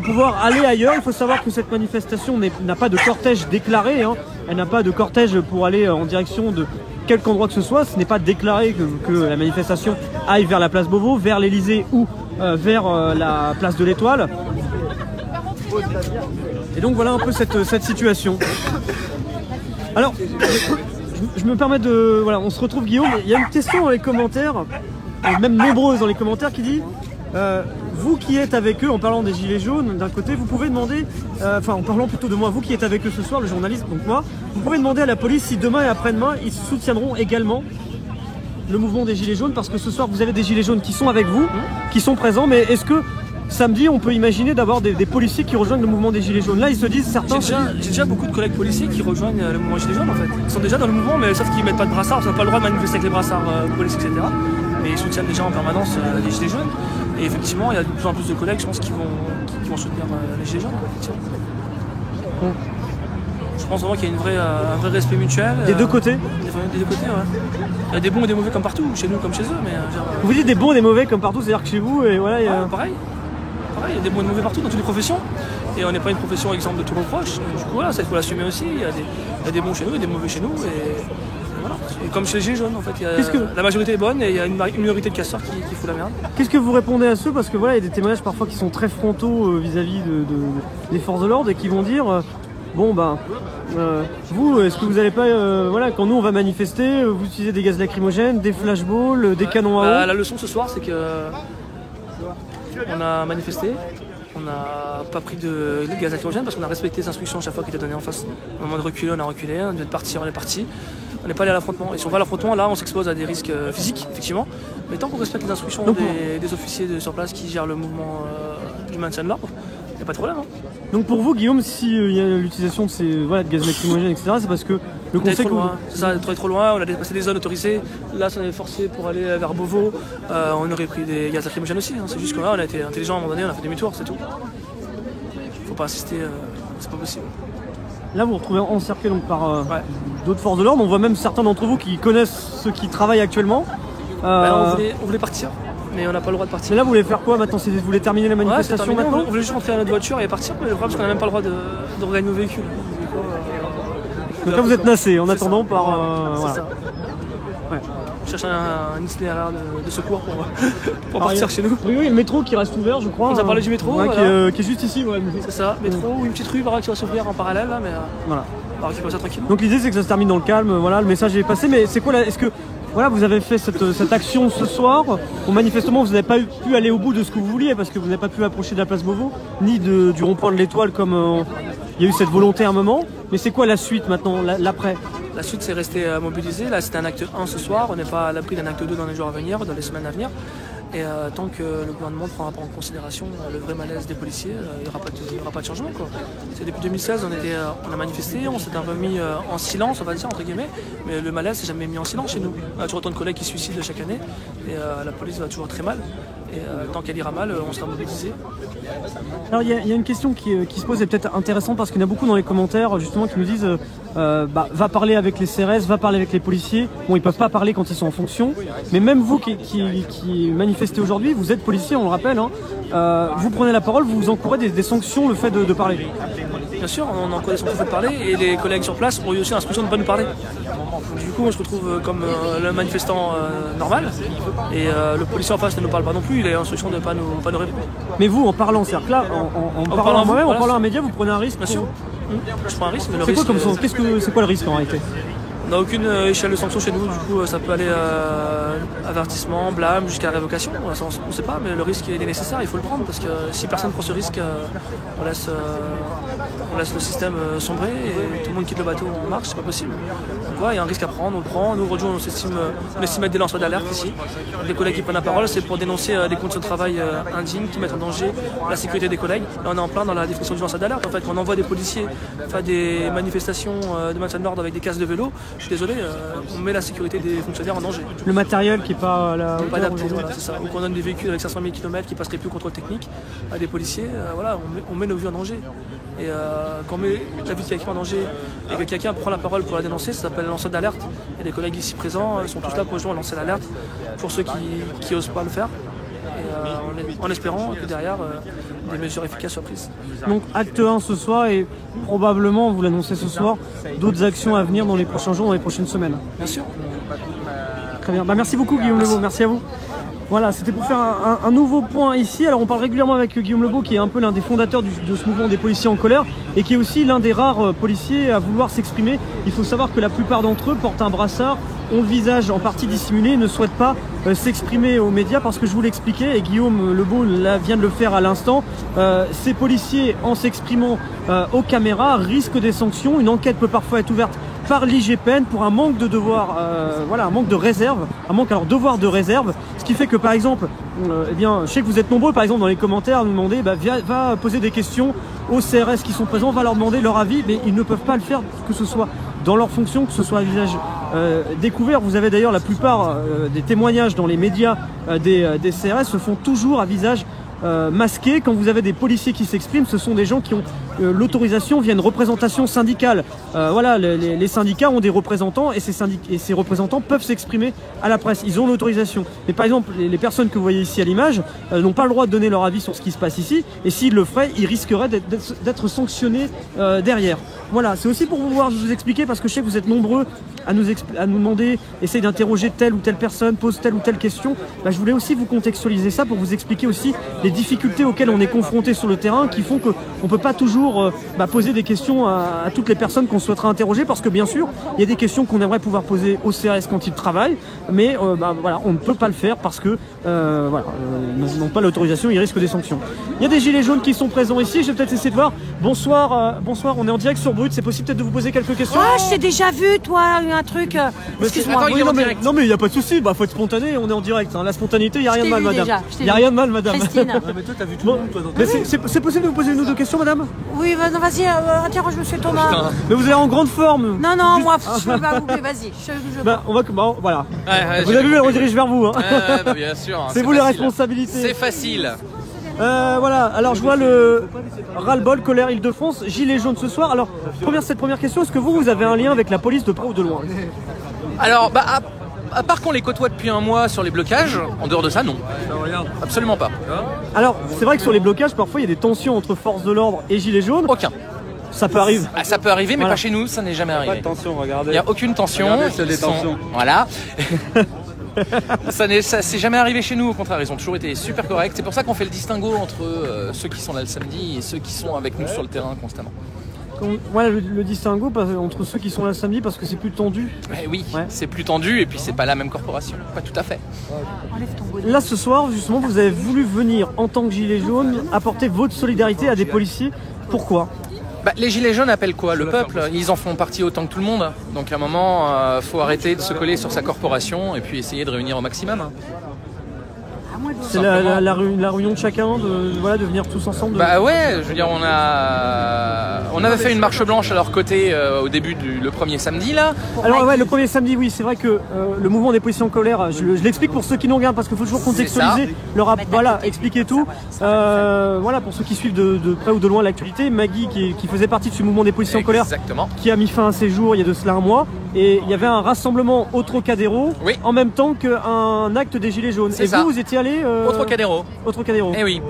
pouvoir aller ailleurs. Il faut savoir que cette manifestation n'a pas de cortège déclaré, elle n'a pas de cortège pour aller en direction de quelque endroit que ce soit. Ce n'est pas déclaré que la manifestation aille vers la place Beauvau, vers l'Élysée ou vers la place de l'Étoile. Et donc voilà un peu cette situation. Alors, je me permets de... Voilà, on se retrouve Guillaume, il y a une question dans les commentaires, même nombreuse dans les commentaires, qui dit vous qui êtes avec eux, en parlant des Gilets jaunes, d'un côté, vous pouvez demander, en parlant plutôt de moi, vous qui êtes avec eux ce soir, le journaliste, donc moi, vous pouvez demander à la police si demain et après-demain, ils soutiendront également le mouvement des Gilets jaunes, parce que ce soir, vous avez des Gilets jaunes qui sont avec vous, qui sont présents, mais est-ce que samedi, on peut imaginer d'avoir des policiers qui rejoignent le mouvement des Gilets jaunes? Là, ils se disent, certains... J'ai déjà beaucoup de collègues policiers qui rejoignent le mouvement Gilets jaunes, en fait. Ils sont déjà dans le mouvement, mais sauf qu'ils mettent pas de brassard, ils n'ont pas le droit de manifester avec les brassards police, etc. Mais ils soutiennent déjà en permanence les Gilets jaunes. Et effectivement, il y a de plus en plus de collègues, je pense, qui vont soutenir les Gilets jaunes, effectivement. Je pense vraiment qu'il y a un vrai respect mutuel. Des deux côtés? Des deux côtés, ouais. Il y a des bons et des mauvais comme partout, chez nous comme chez eux. Mais, vous dites des bons et des mauvais comme partout, c'est-à-dire que chez vous, et voilà... pareil. pareil, il y a des bons et des mauvais partout dans toutes les professions. Et on n'est pas une profession exemple de tout reproche. Du coup, voilà, ça, il faut l'assumer aussi. Il y a des bons chez nous et des mauvais chez nous. Et voilà. Et comme chez les Gilets jaunes, en fait, la majorité est bonne et il y a une minorité de casseurs qui fout la merde. Qu'est-ce que vous répondez à ceux? Parce que voilà, il y a des témoignages parfois qui sont très frontaux vis-à-vis des forces de l'ordre et qui vont dire bon ben vous, est-ce que vous n'allez pas voilà, quand nous on va manifester, vous utilisez des gaz lacrymogènes, des flashballs, des canons à eau? La leçon ce soir, c'est que on a manifesté. On n'a pas pris de gaz lacrymogène parce qu'on a respecté les instructions à chaque fois qui étaient données en face. Au moment de reculer, on a reculé, on devait partir, on est parti. On n'est pas allé à l'affrontement. Et si on va à l'affrontement, là, on s'expose à des risques physiques, effectivement. Mais tant qu'on respecte les instructions des officiers sur place qui gèrent le mouvement du maintien de l'ordre, il n'y a pas de problème. Hein. Donc pour vous, Guillaume, s'il y a l'utilisation de ces de gaz lacrymogènes, etc., c'est parce que le conseil... C'est ça, trop loin, on a dépassé des zones autorisées. Là, si on avait forcé pour aller vers Beauvau, on aurait pris des gaz lacrymogènes aussi. Hein. C'est juste que là, on a été intelligent à un moment donné, on a fait demi-tour, c'est tout. Faut pas assister, c'est pas possible. Là, vous vous retrouvez encerclé donc par d'autres forces de l'ordre. On voit même certains d'entre vous qui connaissent ceux qui travaillent actuellement. On voulait partir, mais on n'a pas le droit de partir. Mais là, vous voulez faire quoi maintenant? Vous voulez terminer la manifestation maintenant? On voulait juste rentrer à notre voiture et partir, mais le problème, c'est qu'on n'a même pas le droit de regagner nos véhicules. Donc là, vous êtes nassé en attendant par... C'est ça. Ouais. On cherche un itinéraire de secours pour partir chez nous. Oui, le métro qui reste ouvert, je crois. On a parlé du métro. Qui est juste ici. Ouais. C'est ça, métro ou une petite rue qui va s'ouvrir en parallèle, là, mais voilà. On va récupérer ça tranquillement. Donc l'idée, c'est que ça se termine dans le calme. Voilà, le message est passé. Mais c'est quoi là? Est-ce que voilà, vous avez fait cette action ce soir? Bon, manifestement, vous n'avez pas pu aller au bout de ce que vous vouliez parce que vous n'avez pas pu approcher de la place Beauvau, ni du rond-point de l'Étoile comme il y a eu cette volonté à un moment. Mais c'est quoi la suite maintenant, l'après? La suite, c'est rester mobilisé. Là, c'était un acte 1 ce soir. On n'est pas à l'abri d'un acte 2 dans les jours à venir, dans les semaines à venir. Et tant que le gouvernement ne prendra pas en considération le vrai malaise des policiers, il n'y aura pas de changement. C'est depuis 2016, on a manifesté, on s'est un peu mis en silence, on va dire, entre guillemets. Mais le malaise s'est jamais mis en silence chez nous. On a toujours autant de collègues qui se suicident chaque année. Et la police va toujours très mal. Et tant qu'elle ira mal, on sera mobilisé. Alors il y a une question qui se pose, et peut-être intéressante parce qu'il y en a beaucoup dans les commentaires justement qui nous disent va parler avec les CRS, va parler avec les policiers. Bon, ils peuvent pas parler quand ils sont en fonction, mais même vous qui manifestez aujourd'hui, vous êtes policier, on le rappelle, hein, vous prenez la parole, vous encourez des sanctions le fait de parler. Bien sûr, on encourage les sanctions le fait de parler et les collègues sur place ont eu aussi l'instruction de ne pas nous parler. Du coup, on se retrouve comme le manifestant normal et le policier en face ne nous parle pas non plus, il a l'instruction de ne pas nous répondre. Mais vous, en parlant, c'est-à-dire que là, en parlant moi-même, en parlant à un média, vous prenez un risque? Bien sûr, je prends un risque, mais le risque... C'est quoi le risque en réalité? On n'a aucune échelle de sanction chez nous, du coup ça peut aller avertissement, blâme, jusqu'à révocation, on ne sait pas, mais le risque il est nécessaire, il faut le prendre, parce que si personne ne prend ce risque, on laisse le système sombrer et tout le monde quitte le bateau en marche, c'est pas possible. Donc voilà, il y a un risque à prendre, on le prend, nous aujourd'hui on estime être des lanceurs d'alerte ici. Les collègues qui prennent la parole, c'est pour dénoncer des conditions de travail indignes qui mettent en danger la sécurité des collègues. Là on est en plein dans la définition du lanceur d'alerte, en fait, quand on envoie des policiers faire des manifestations de maintien de l'ordre avec des casques de vélo, je suis désolé, on met la sécurité des fonctionnaires en danger. Le matériel qui n'est pas pas adapté, voilà, c'est ça. Ou qu'on donne des véhicules avec 500 000 km qui passeraient plus au contrôle technique à des policiers, voilà, on met nos vies en danger. Et quand on met la vie de quelqu'un en danger et que quelqu'un prend la parole pour la dénoncer, ça s'appelle lanceur d'alerte. Et les collègues ici présents sont tous là pour jouer à lancer l'alerte pour ceux qui n'osent pas le faire. Et en espérant que derrière, des mesures efficaces soient prises. Donc acte 1 ce soir et probablement, vous l'annoncez ce soir, d'autres actions à venir dans les prochains jours, dans les prochaines semaines. Bien sûr. Très bien. Merci beaucoup Guillaume Lebeau, merci à vous. Voilà, c'était pour faire un nouveau point ici. Alors on parle régulièrement avec Guillaume Lebeau qui est un peu l'un des fondateurs de ce mouvement des policiers en colère et qui est aussi l'un des rares policiers à vouloir s'exprimer. Il faut savoir que la plupart d'entre eux portent un brassard, ont le visage en partie dissimulé et ne souhaitent pas s'exprimer aux médias parce que je vous l'expliquais et Guillaume Lebeau vient de le faire à l'instant. Ces policiers en s'exprimant aux caméras risquent des sanctions. Une enquête peut parfois être ouverte par l'IGPN pour un manque de devoir, voilà, un manque de réserve, un manque à leur devoir de réserve, ce qui fait que par exemple, eh bien, je sais que vous êtes nombreux par exemple dans les commentaires à nous demander, va poser des questions aux CRS qui sont présents, va leur demander leur avis, mais ils ne peuvent pas le faire que ce soit dans leur fonction, que ce soit à visage découvert. Vous avez d'ailleurs la plupart des témoignages dans les médias des CRS se font toujours à visage masqués. Quand vous avez des policiers qui s'expriment, ce sont des gens qui ont l'autorisation via une représentation syndicale. Voilà, les syndicats ont des représentants et ces représentants peuvent s'exprimer à la presse. Ils ont l'autorisation. Mais par exemple, les personnes que vous voyez ici à l'image n'ont pas le droit de donner leur avis sur ce qui se passe ici. Et s'ils le feraient, ils risqueraient d'être sanctionnés derrière. Voilà, c'est aussi pour vous expliquer, parce que je sais que vous êtes nombreux à nous demander, essayez d'interroger telle ou telle personne, pose telle ou telle question. Bah, je voulais aussi vous contextualiser ça pour vous expliquer aussi les difficultés auxquelles on est confronté sur le terrain, qui font qu'on ne peut pas toujours poser des questions à toutes les personnes qu'on souhaitera interroger, parce que bien sûr, il y a des questions qu'on aimerait pouvoir poser au CRS quand ils travaillent, mais voilà, on ne peut pas le faire parce que ils n'ont pas l'autorisation, ils risquent des sanctions. Il y a des gilets jaunes qui sont présents ici, je vais peut-être essayer de voir. Bonsoir, on est en direct sur Brut, c'est possible peut-être de vous poser quelques questions? Ah, je t'ai déjà vu, toi, un truc. Excuse-moi. Oui, non mais il n'y a pas de souci, faut être spontané, on est en direct. Hein. La spontanéité, il n'y a rien de mal, madame. Il n'y a rien de mal, madame. Christine. Mais toi, t'as vu tout le monde, toi, dans c'est possible de vous poser une ou deux questions, madame? Oui, vas-y, interroge monsieur Thomas. Putain. Mais vous êtes en grande forme. Non, moi, je veux pas vous, vas-y. Voilà. Ouais, vous avez vu, on redirige vers vous. Hein. Bien sûr. C'est vous les responsabilités. C'est facile. Voilà, alors je vois le ras-le-bol, colère Île-de-France, gilet jaune ce soir. Alors, cette première question, est-ce que vous avez un lien avec la police de près ou de loin? Alors, à part qu'on les côtoie depuis un mois sur les blocages, en dehors de ça, non. Absolument pas. Alors, c'est vrai que sur les blocages, parfois il y a des tensions entre forces de l'ordre et gilets jaunes. Aucun. Ça peut arriver. Ah, ça peut arriver, mais pas chez nous, ça n'est jamais arrivé. Pas de tension, regardez. Il n'y a aucune tension. Regardez, c'est des tensions. Voilà. Ça s'est jamais arrivé chez nous, au contraire, ils ont toujours été super corrects. C'est pour ça qu'on fait le distinguo entre ceux qui sont là le samedi et ceux qui sont avec nous sur le terrain constamment. Ouais, le distinguo entre ceux qui sont là le samedi parce que c'est plus tendu. Oui, c'est plus tendu et puis c'est pas la même corporation. Pas tout à fait. Là ce soir, justement, vous avez voulu venir en tant que gilet jaune apporter votre solidarité à des policiers. Pourquoi ? Les gilets jaunes appellent quoi? Le peuple, ils en font partie autant que tout le monde. Donc à un moment, faut arrêter de se coller sur sa corporation et puis essayer de réunir au maximum. C'est la réunion de chacun, de venir tous ensemble. Bah ouais, je veux dire, on avait fait une marche blanche à leur côté au début le premier samedi là. Alors ouais, le premier samedi, oui, c'est vrai que le mouvement des policiers en colère, je l'explique pour ceux qui nous regardent parce qu'il faut toujours contextualiser, expliquer tout. Voilà, pour ceux qui suivent de près ou de loin l'actualité, Maggie qui faisait partie de ce mouvement des policiers en colère, qui a mis fin à ses jours il y a de cela un mois, et il y avait un rassemblement au Trocadéro en même temps qu'un acte des gilets jaunes. Et vous étiez allé au Trocadéro. Au Trocadéro. Eh oui.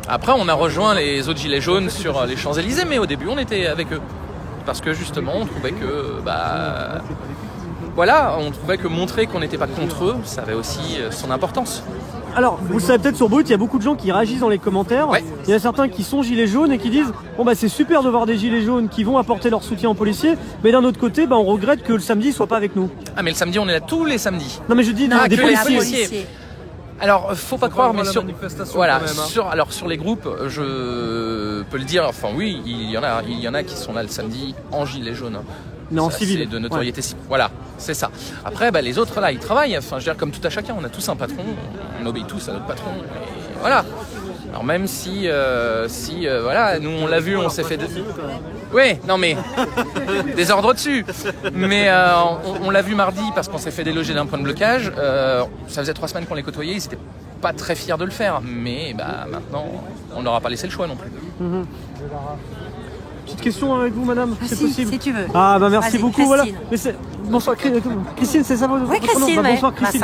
Après, on a rejoint les autres gilets jaunes sur les Champs-Élysées, mais au début, on était avec eux. Parce que justement, on trouvait que, on trouvait que montrer qu'on n'était pas contre eux, ça avait aussi son importance. Alors, vous le savez peut-être sur Brut, il y a beaucoup de gens qui réagissent dans les commentaires. Ouais. Il y a certains qui sont gilets jaunes et qui disent c'est super de voir des gilets jaunes qui vont apporter leur soutien aux policiers, mais d'un autre côté, on regrette que le samedi ne soit pas avec nous. Ah, mais le samedi, on est là tous les samedis. Non, mais je dis des policiers. Alors, faut pas croire, mais sur les groupes, je peux le dire. Enfin, oui, il y en a qui sont là le samedi en gilet jaune. Mais en civil. C'est de notoriété civile. Voilà, c'est ça. Après, les autres là, ils travaillent. Enfin, je veux dire, comme tout à chacun, on a tous un patron. On obéit tous à notre patron. Et voilà. Alors même si nous on l'a vu, on s'est fait. Oui, non mais des ordres dessus. Mais on l'a vu mardi parce qu'on s'est fait déloger d'un point de blocage. Ça faisait 3 semaines qu'on les côtoyait, ils étaient pas très fiers de le faire. Mais maintenant, on leur a pas laissé le choix non plus. Mm-hmm. Petite question avec vous, madame, c'est possible? Si tu veux. Ah merci beaucoup. Voilà. Bonsoir Christine, c'est ça votre Oui, Christine. Bonsoir Christine.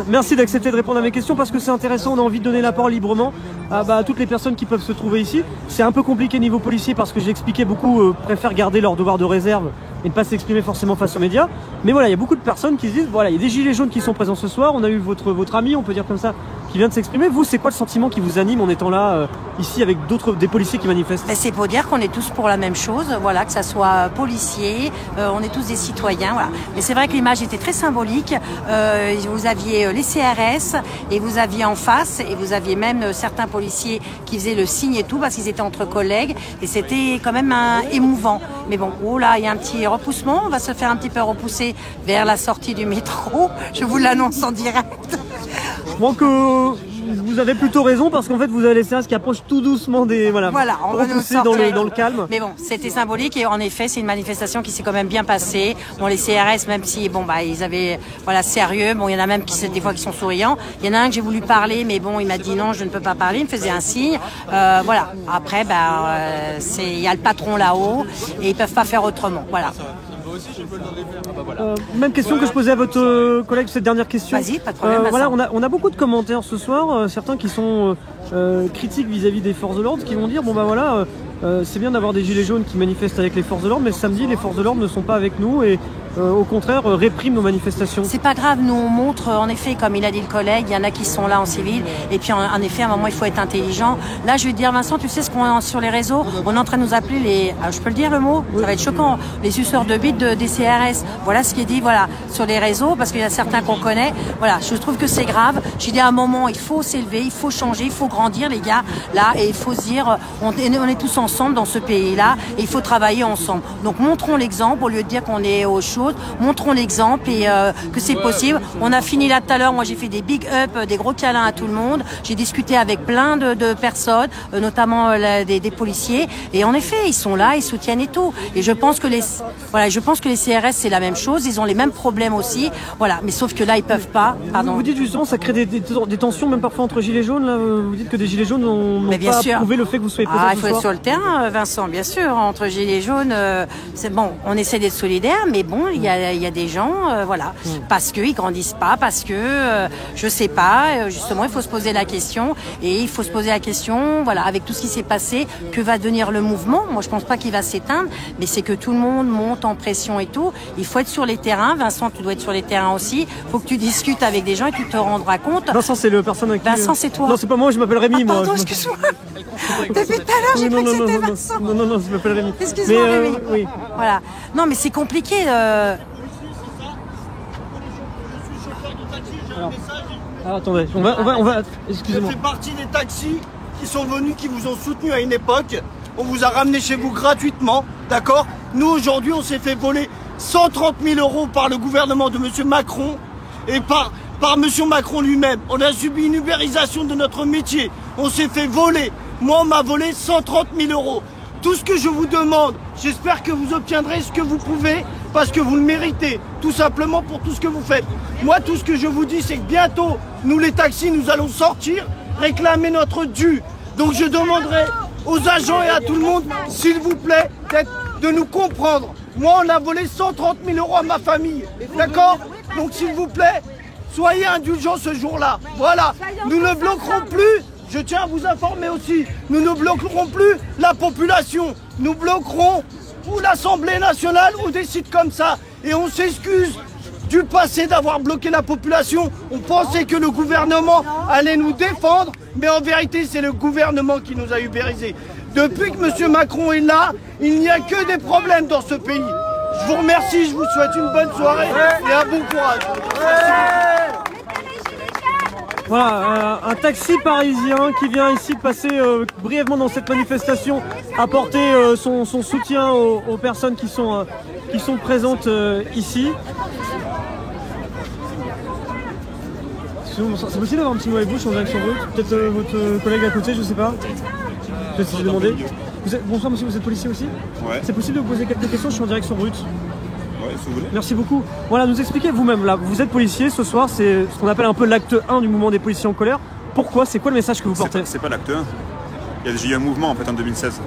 Merci d'accepter de répondre à mes questions parce que c'est intéressant, on a envie de donner la parole librement à toutes les personnes qui peuvent se trouver ici. C'est un peu compliqué niveau policier parce que j'ai expliqué, beaucoup préfèrent garder leur devoir de réserve et ne pas s'exprimer forcément face aux médias. Mais voilà, il y a beaucoup de personnes qui se disent, il y a des gilets jaunes qui sont présents ce soir, on a eu votre ami, on peut dire comme ça, qui vient de s'exprimer. Vous, c'est quoi le sentiment qui vous anime en étant là, ici, avec des policiers qui manifestent? C'est pour dire qu'on est tous pour la même chose, que ça soit policiers, on est tous des citoyens, voilà. Mais c'est vrai que l'image était très symbolique. Vous aviez les CRS et vous aviez en face, et vous aviez même certains policiers qui faisaient le signe et tout, parce qu'ils étaient entre collègues, et c'était quand même émouvant. Mais bon, il y a un petit repoussement, on va se faire un petit peu repousser vers la sortie du métro, je vous l'annonce en direct. vous avez plutôt raison parce qu'en fait vous avez les CRS qui approchent tout doucement des Voilà, on va nous repousser sortir. dans le calme. Mais bon, c'était symbolique et en effet, c'est une manifestation qui s'est quand même bien passée. Bon, les CRS, même si ils avaient sérieux. Bon, il y en a même des fois qui sont souriants. Il y en a un que j'ai voulu parler, mais bon, il m'a dit non, je ne peux pas parler. Il me faisait un signe. Voilà. Après, il y a le patron là-haut et ils peuvent pas faire autrement. Voilà. Même question que je posais à votre collègue, cette dernière question. Vas-y, pas de problème. Voilà, on a beaucoup de commentaires ce soir, certains qui sont critiques vis-à-vis des forces de l'ordre, qui vont dire c'est bien d'avoir des gilets jaunes qui manifestent avec les forces de l'ordre, mais samedi les forces de l'ordre ne sont pas avec nous et au contraire répriment nos manifestations. C'est pas grave, nous on montre en effet, comme il a dit le collègue, il y en a qui sont là en civil et puis en effet à un moment il faut être intelligent. Là je vais te dire Vincent, tu sais ce qu'on a sur les réseaux, on est en train de nous appeler les, je peux le dire le mot, ça va être choquant, les suceurs de bites des CRS. Voilà ce qui est dit sur les réseaux parce qu'il y a certains qu'on connaît. Voilà, je trouve que c'est grave. J'ai dit à un moment il faut s'élever, il faut changer, il faut grandir les gars là et il faut se dire on est tous ensemble dans ce pays-là et il faut travailler ensemble. Donc montrons l'exemple au lieu de dire qu'on est aux choses, montrons l'exemple et que c'est possible. On a fini là tout à l'heure, moi j'ai fait des big up, des gros câlins à tout le monde. J'ai discuté avec plein de personnes, notamment des policiers et en effet ils sont là, ils soutiennent et tout. Et je pense que les CRS c'est la même chose, ils ont les mêmes problèmes aussi. Voilà, mais sauf que là ils peuvent pas. Pardon. Vous dites justement ça crée des tensions même parfois entre gilets jaunes. Là, vous dites que des gilets jaunes n'ont pas approuvé le fait que vous soyez présent. Il faut être sur le terrain, Vincent, bien sûr. Entre gilets jaunes, c'est bon, on essaie d'être solidaire, mais bon, il y a des gens, parce qu'ils grandissent pas, parce que je sais pas. Justement, il faut se poser la question et il faut se poser la question, avec tout ce qui s'est passé, que va devenir le mouvement. Moi, je pense pas qu'il va s'éteindre, mais c'est que tout le monde monte en pression et tout. Il faut être sur les terrains. Vincent, tu dois être sur les terrains aussi. Il faut que tu discutes avec des gens et que tu te rendras compte. Vincent, c'est le personne avec qui... Vincent, c'est toi. Non, c'est pas moi, je m'appelle Rémi. Pardon, excuse-moi. Depuis tout à l'heure, j'ai cru que c'était Vincent. Non, je m'appelle Rémi. Excuse-moi, Rémi. Oui. Voilà. Non, mais c'est compliqué. Alors, attendez, on va. Excusez-moi. Je fais partie des taxis qui sont venus, qui vous ont soutenu à une époque. On vous a ramené chez vous gratuitement, d'accord? Nous, aujourd'hui, on s'est fait voler 130 000 € par le gouvernement de M. Macron et par M. Macron lui-même. On a subi une ubérisation de notre métier. On s'est fait voler. Moi, on m'a volé 130 000 €. Tout ce que je vous demande, j'espère que vous obtiendrez ce que vous pouvez parce que vous le méritez, tout simplement pour tout ce que vous faites. Moi, tout ce que je vous dis, c'est que bientôt, nous les taxis, nous allons sortir, réclamer notre dû. Donc je demanderai aux agents et à tout le monde, s'il vous plaît, de nous comprendre. Moi, on a volé 130 000 € à ma famille, d'accord? Donc s'il vous plaît, soyez indulgents ce jour-là. Voilà, nous ne bloquerons plus. Je tiens à vous informer aussi, nous ne bloquerons plus la population, nous bloquerons ou l'Assemblée nationale ou des sites comme ça. Et on s'excuse du passé d'avoir bloqué la population. On pensait que le gouvernement allait nous défendre, mais en vérité c'est le gouvernement qui nous a ubérisés. Depuis que M. Macron est là, il n'y a que des problèmes dans ce pays. Je vous remercie, je vous souhaite une bonne soirée et un bon courage. Voilà, un taxi parisien qui vient ici passer brièvement dans cette manifestation, apporter son soutien aux personnes qui sont présentes ici. C'est possible d'avoir un petit mot avec vous, changer avec son route? Peut-être votre collègue à côté, je sais pas. Peut-être si j'ai demandé. Bonsoir monsieur, vous êtes policier aussi? Ouais. C'est possible de vous poser quelques questions, je suis en direction route. Ouais, si vous voulez. Merci beaucoup. Voilà, nous expliquez vous-même, là, vous êtes policier ce soir, c'est ce qu'on appelle un peu l'acte 1 du mouvement des policiers en colère. Pourquoi? C'est quoi le message que vous portez? C'est pas l'acte 1. Il y a déjà eu un mouvement en fait en 2016.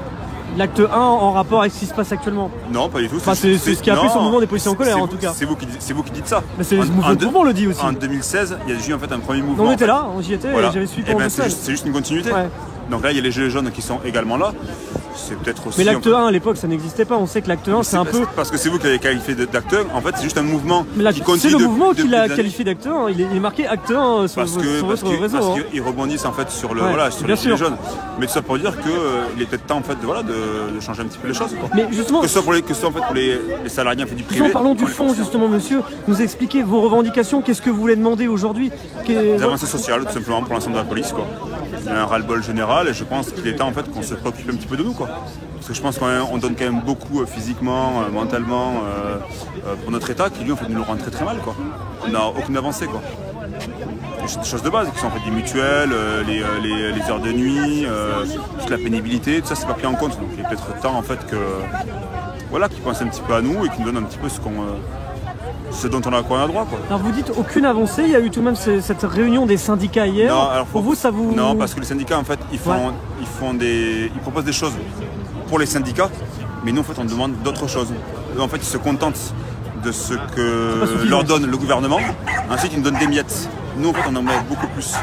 L'acte 1 en rapport avec ce qui se passe actuellement? Non, pas du tout. Enfin, c'est ce qui a fait ce mouvement des policiers en colère en tout cas. C'est vous qui dites ça. Mais c'est le mouvement le dit aussi. En 2016, il y a déjà eu en fait un premier mouvement. On était là, j'y étais, voilà. Et j'avais suivi pendant 2 semaines. C'est juste une continuité. Ouais. Donc là, il y a les gilets jaunes qui sont également là. C'est peut-être aussi. Mais l'acte 1 à l'époque, ça n'existait pas. On sait que l'acte 1, c'est un peu. Parce que c'est vous qui avez qualifié d'acte 1. En fait, c'est juste un mouvement qui continue. C'est le mouvement qui l'a qualifié d'acte 1. Il est marqué acte 1 sur votre réseau. Parce qu'ils rebondissent en fait sur le sur les gilets jaunes. Mais tout ça pour dire qu'il est peut-être temps en fait de changer un petit peu les choses. Mais justement. Que ce soit en fait pour les salariés du privé. Parlons du fond justement, monsieur. Nous expliquez vos revendications. Qu'est-ce que vous voulez demander aujourd'hui? Des avancées sociales, tout simplement, pour l'ensemble de la police, quoi. Il y a un ras-le-bol général et je pense qu'il est temps en fait qu'on se préoccupe un petit peu de nous, quoi. Parce que je pense qu'on donne quand même beaucoup physiquement, mentalement pour notre État qui lui en fait nous le rend très très mal, quoi. On n'a aucune avancée, quoi. Et choses de base qui sont en fait des mutuelles, les heures de nuit, toute la pénibilité, tout ça c'est pas pris en compte. Donc il est peut-être temps en fait voilà, qu'ils pensent un petit peu à nous et qu'ils nous donnent un petit peu ce dont on a droit. Quoi. Alors vous dites aucune avancée, il y a eu tout de même cette réunion des syndicats hier. Non, alors, pour vous ça vous... Non, parce que les syndicats en fait ils proposent des choses pour les syndicats, mais nous en fait on demande d'autres choses. Eux en fait ils se contentent de ce que leur donne le gouvernement, ensuite ils nous donnent des miettes. Nous en fait on en met beaucoup plus.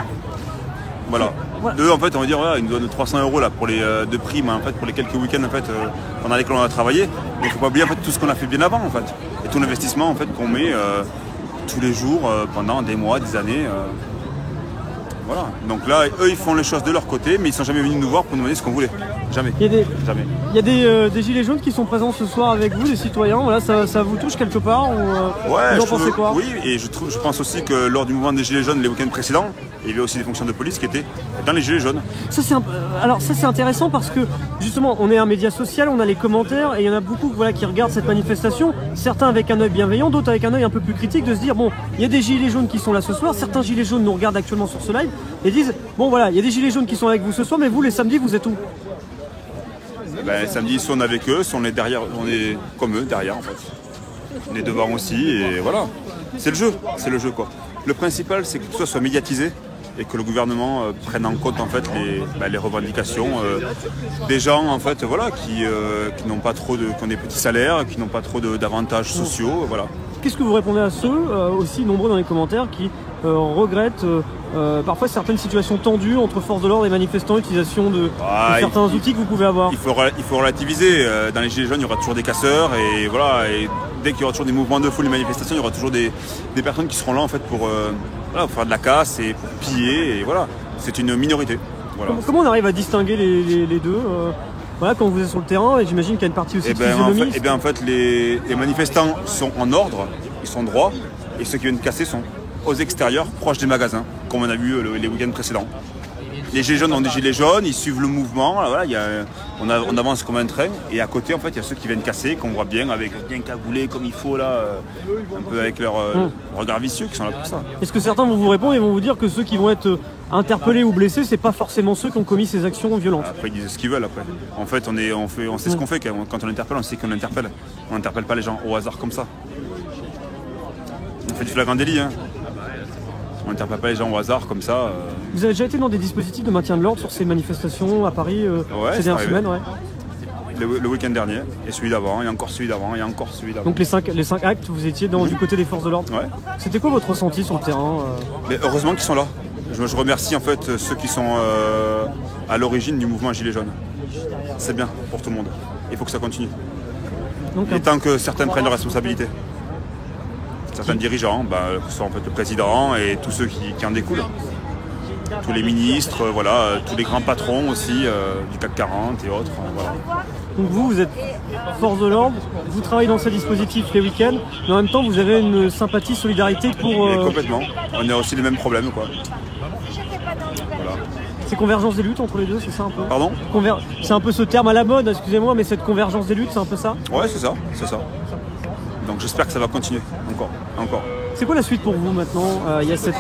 Voilà. Eux en fait on va dire voilà, ils nous donnent 300 € là pour les de primes en fait pour les quelques week-ends en fait pendant lesquels on a travaillé. Mais il ne faut pas oublier en fait tout ce qu'on a fait bien avant en fait. Et tout l'investissement en fait qu'on met tous les jours pendant des mois, des années. Voilà. Donc là, eux ils font les choses de leur côté, mais ils ne sont jamais venus nous voir pour nous demander ce qu'on voulait. Jamais. Jamais. Il y a des gilets jaunes qui sont présents ce soir avec vous, des citoyens. Voilà, ça vous touche quelque part ou, ouais, vous en pensez quoi? Oui, et je pense aussi que lors du mouvement des gilets jaunes les week-ends précédents, il y avait aussi des fonctions de police qui étaient dans les gilets jaunes. Ça c'est intéressant parce que justement on est un média social, on a les commentaires et il y en a beaucoup voilà, qui regardent cette manifestation, certains avec un œil bienveillant, d'autres avec un œil un peu plus critique, de se dire bon, il y a des gilets jaunes qui sont là ce soir, certains gilets jaunes nous regardent actuellement sur ce live et disent bon voilà, il y a des gilets jaunes qui sont avec vous ce soir, mais vous les samedis vous êtes où? Samedi, soit on est avec eux, soit on est derrière, on est comme eux derrière en fait. On est devant aussi et voilà. C'est le jeu quoi. Le principal c'est que tout ça soit médiatisé et que le gouvernement prenne en compte en fait les revendications des gens en fait voilà qui n'ont pas trop qui ont des petits salaires, qui n'ont pas trop d'avantages sociaux, voilà. Qu'est-ce que vous répondez à ceux aussi nombreux dans les commentaires qui regrettent parfois certaines situations tendues entre forces de l'ordre et manifestants, utilisation de certains outils que vous pouvez avoir? Il faut relativiser. Dans les gilets jaunes, il y aura toujours des casseurs et voilà. Et dès qu'il y aura toujours des mouvements de foule, des manifestations, il y aura toujours des personnes qui seront là en fait pour faire de la casse et pour piller et voilà. C'est une minorité. Voilà. Comment on arrive à distinguer les deux voilà, quand vous êtes sur le terrain, et j'imagine qu'il y a une partie aussi de physionomie. En fait, les manifestants sont en ordre, ils sont droits, et ceux qui viennent casser sont aux extérieurs, proches des magasins, comme on a vu les week-ends précédents. Les gilets jaunes ont des gilets jaunes, ils suivent le mouvement, là, voilà, on avance comme un train, et à côté, en fait, il y a ceux qui viennent casser, qu'on voit bien, bien cagoulés comme il faut, là, un peu avec leur regard vicieux, qui sont là pour ça. Est-ce que certains vont vous répondre et vont vous dire que ceux qui vont être interpellés ou blessés, c'est pas forcément ceux qui ont commis ces actions violentes? Après, ils disent ce qu'ils veulent, après. En fait, on sait ce qu'on fait, quand on interpelle, on sait qu'on interpelle. On n'interpelle pas les gens au hasard comme ça. On fait du flagrant délit, hein. On n'interpelle pas les gens au hasard comme ça. Vous avez déjà été dans des dispositifs de maintien de l'ordre sur ces manifestations à Paris ces dernières semaines? Le week-end dernier, et celui d'avant, et encore celui d'avant, et encore celui d'avant. Donc les 5 actes, vous étiez du côté des forces de l'ordre? Ouais. C'était quoi votre ressenti sur le terrain? Mais heureusement qu'ils sont là. Je remercie en fait ceux qui sont à l'origine du mouvement Gilets jaunes. C'est bien pour tout le monde. Il faut que ça continue. Donc, et tant que certains prennent leurs responsabilités. Certains dirigeants, que ce soit en fait le président et tous ceux qui en découlent. Tous les ministres, voilà, tous les grands patrons aussi du CAC 40 et autres. Voilà. Donc vous êtes force de l'ordre, vous travaillez dans ces dispositifs les week-ends, mais en même temps vous avez une sympathie, solidarité pour... Complètement. On a aussi les mêmes problèmes, quoi. Voilà. C'est convergence des luttes entre les deux, c'est ça un peu? Pardon? C'est un peu ce terme à la mode, excusez-moi, mais cette convergence des luttes, c'est un peu ça? Ouais, c'est ça. Donc j'espère que ça va continuer encore. C'est quoi la suite pour vous maintenant? Il y a cet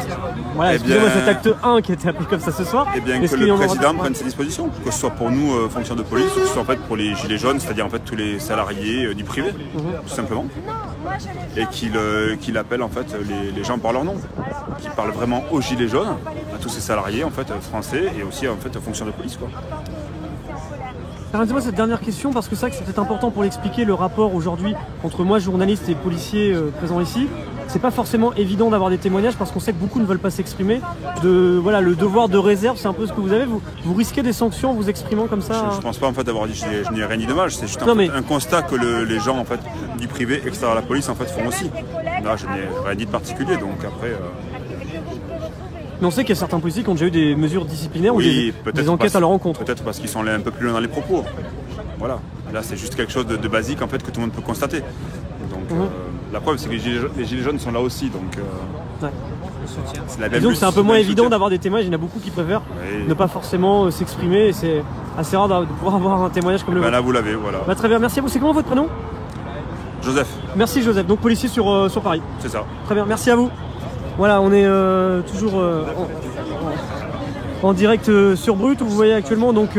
acte 1 qui a été appelé comme ça ce soir. Eh bien que le président prenne ses dispositions, que ce soit pour nous, fonctions de police, ou que ce soit en fait pour les gilets jaunes, c'est-à-dire en fait tous les salariés du privé, tout simplement. Et qu'il appelle en fait les gens par leur nom, qu'il parle vraiment aux gilets jaunes, à tous ces salariés en fait français et aussi en fait aux fonctions de police, quoi. Permettez-moi cette dernière question parce que c'est vrai que c'est peut-être important pour l'expliquer, le rapport aujourd'hui entre moi, journaliste, et policiers présents ici. C'est pas forcément évident d'avoir des témoignages parce qu'on sait que beaucoup ne veulent pas s'exprimer. Le devoir de réserve, c'est un peu ce que vous avez. Vous risquez des sanctions en vous exprimant comme ça? Je pense pas en fait d'avoir dit, je n'ai rien dit de mal. C'est juste un constat que les gens en fait du privé extérieur à la police en fait font aussi. Là, je n'ai rien dit de particulier, donc après. Mais on sait qu'il y a certains policiers qui ont déjà eu des mesures disciplinaires ou des enquêtes à leur encontre. Peut-être parce qu'ils sont allés un peu plus loin dans les propos. Voilà. Là, c'est juste quelque chose de basique en fait que tout le monde peut constater. Donc la preuve, c'est que les gilets jaunes sont là aussi. Donc c'est la même donc c'est un peu moins évident d'avoir des témoignages. Il y en a beaucoup qui préfèrent ne pas forcément s'exprimer. Et c'est assez rare de pouvoir avoir un témoignage comme le vôtre. Là, vous l'avez, voilà. Très bien, merci à vous. C'est comment votre prénom? Joseph. Merci Joseph. Donc policier sur Paris. C'est ça. Très bien, merci à vous. Voilà, on est toujours en direct sur Brut, où vous voyez actuellement donc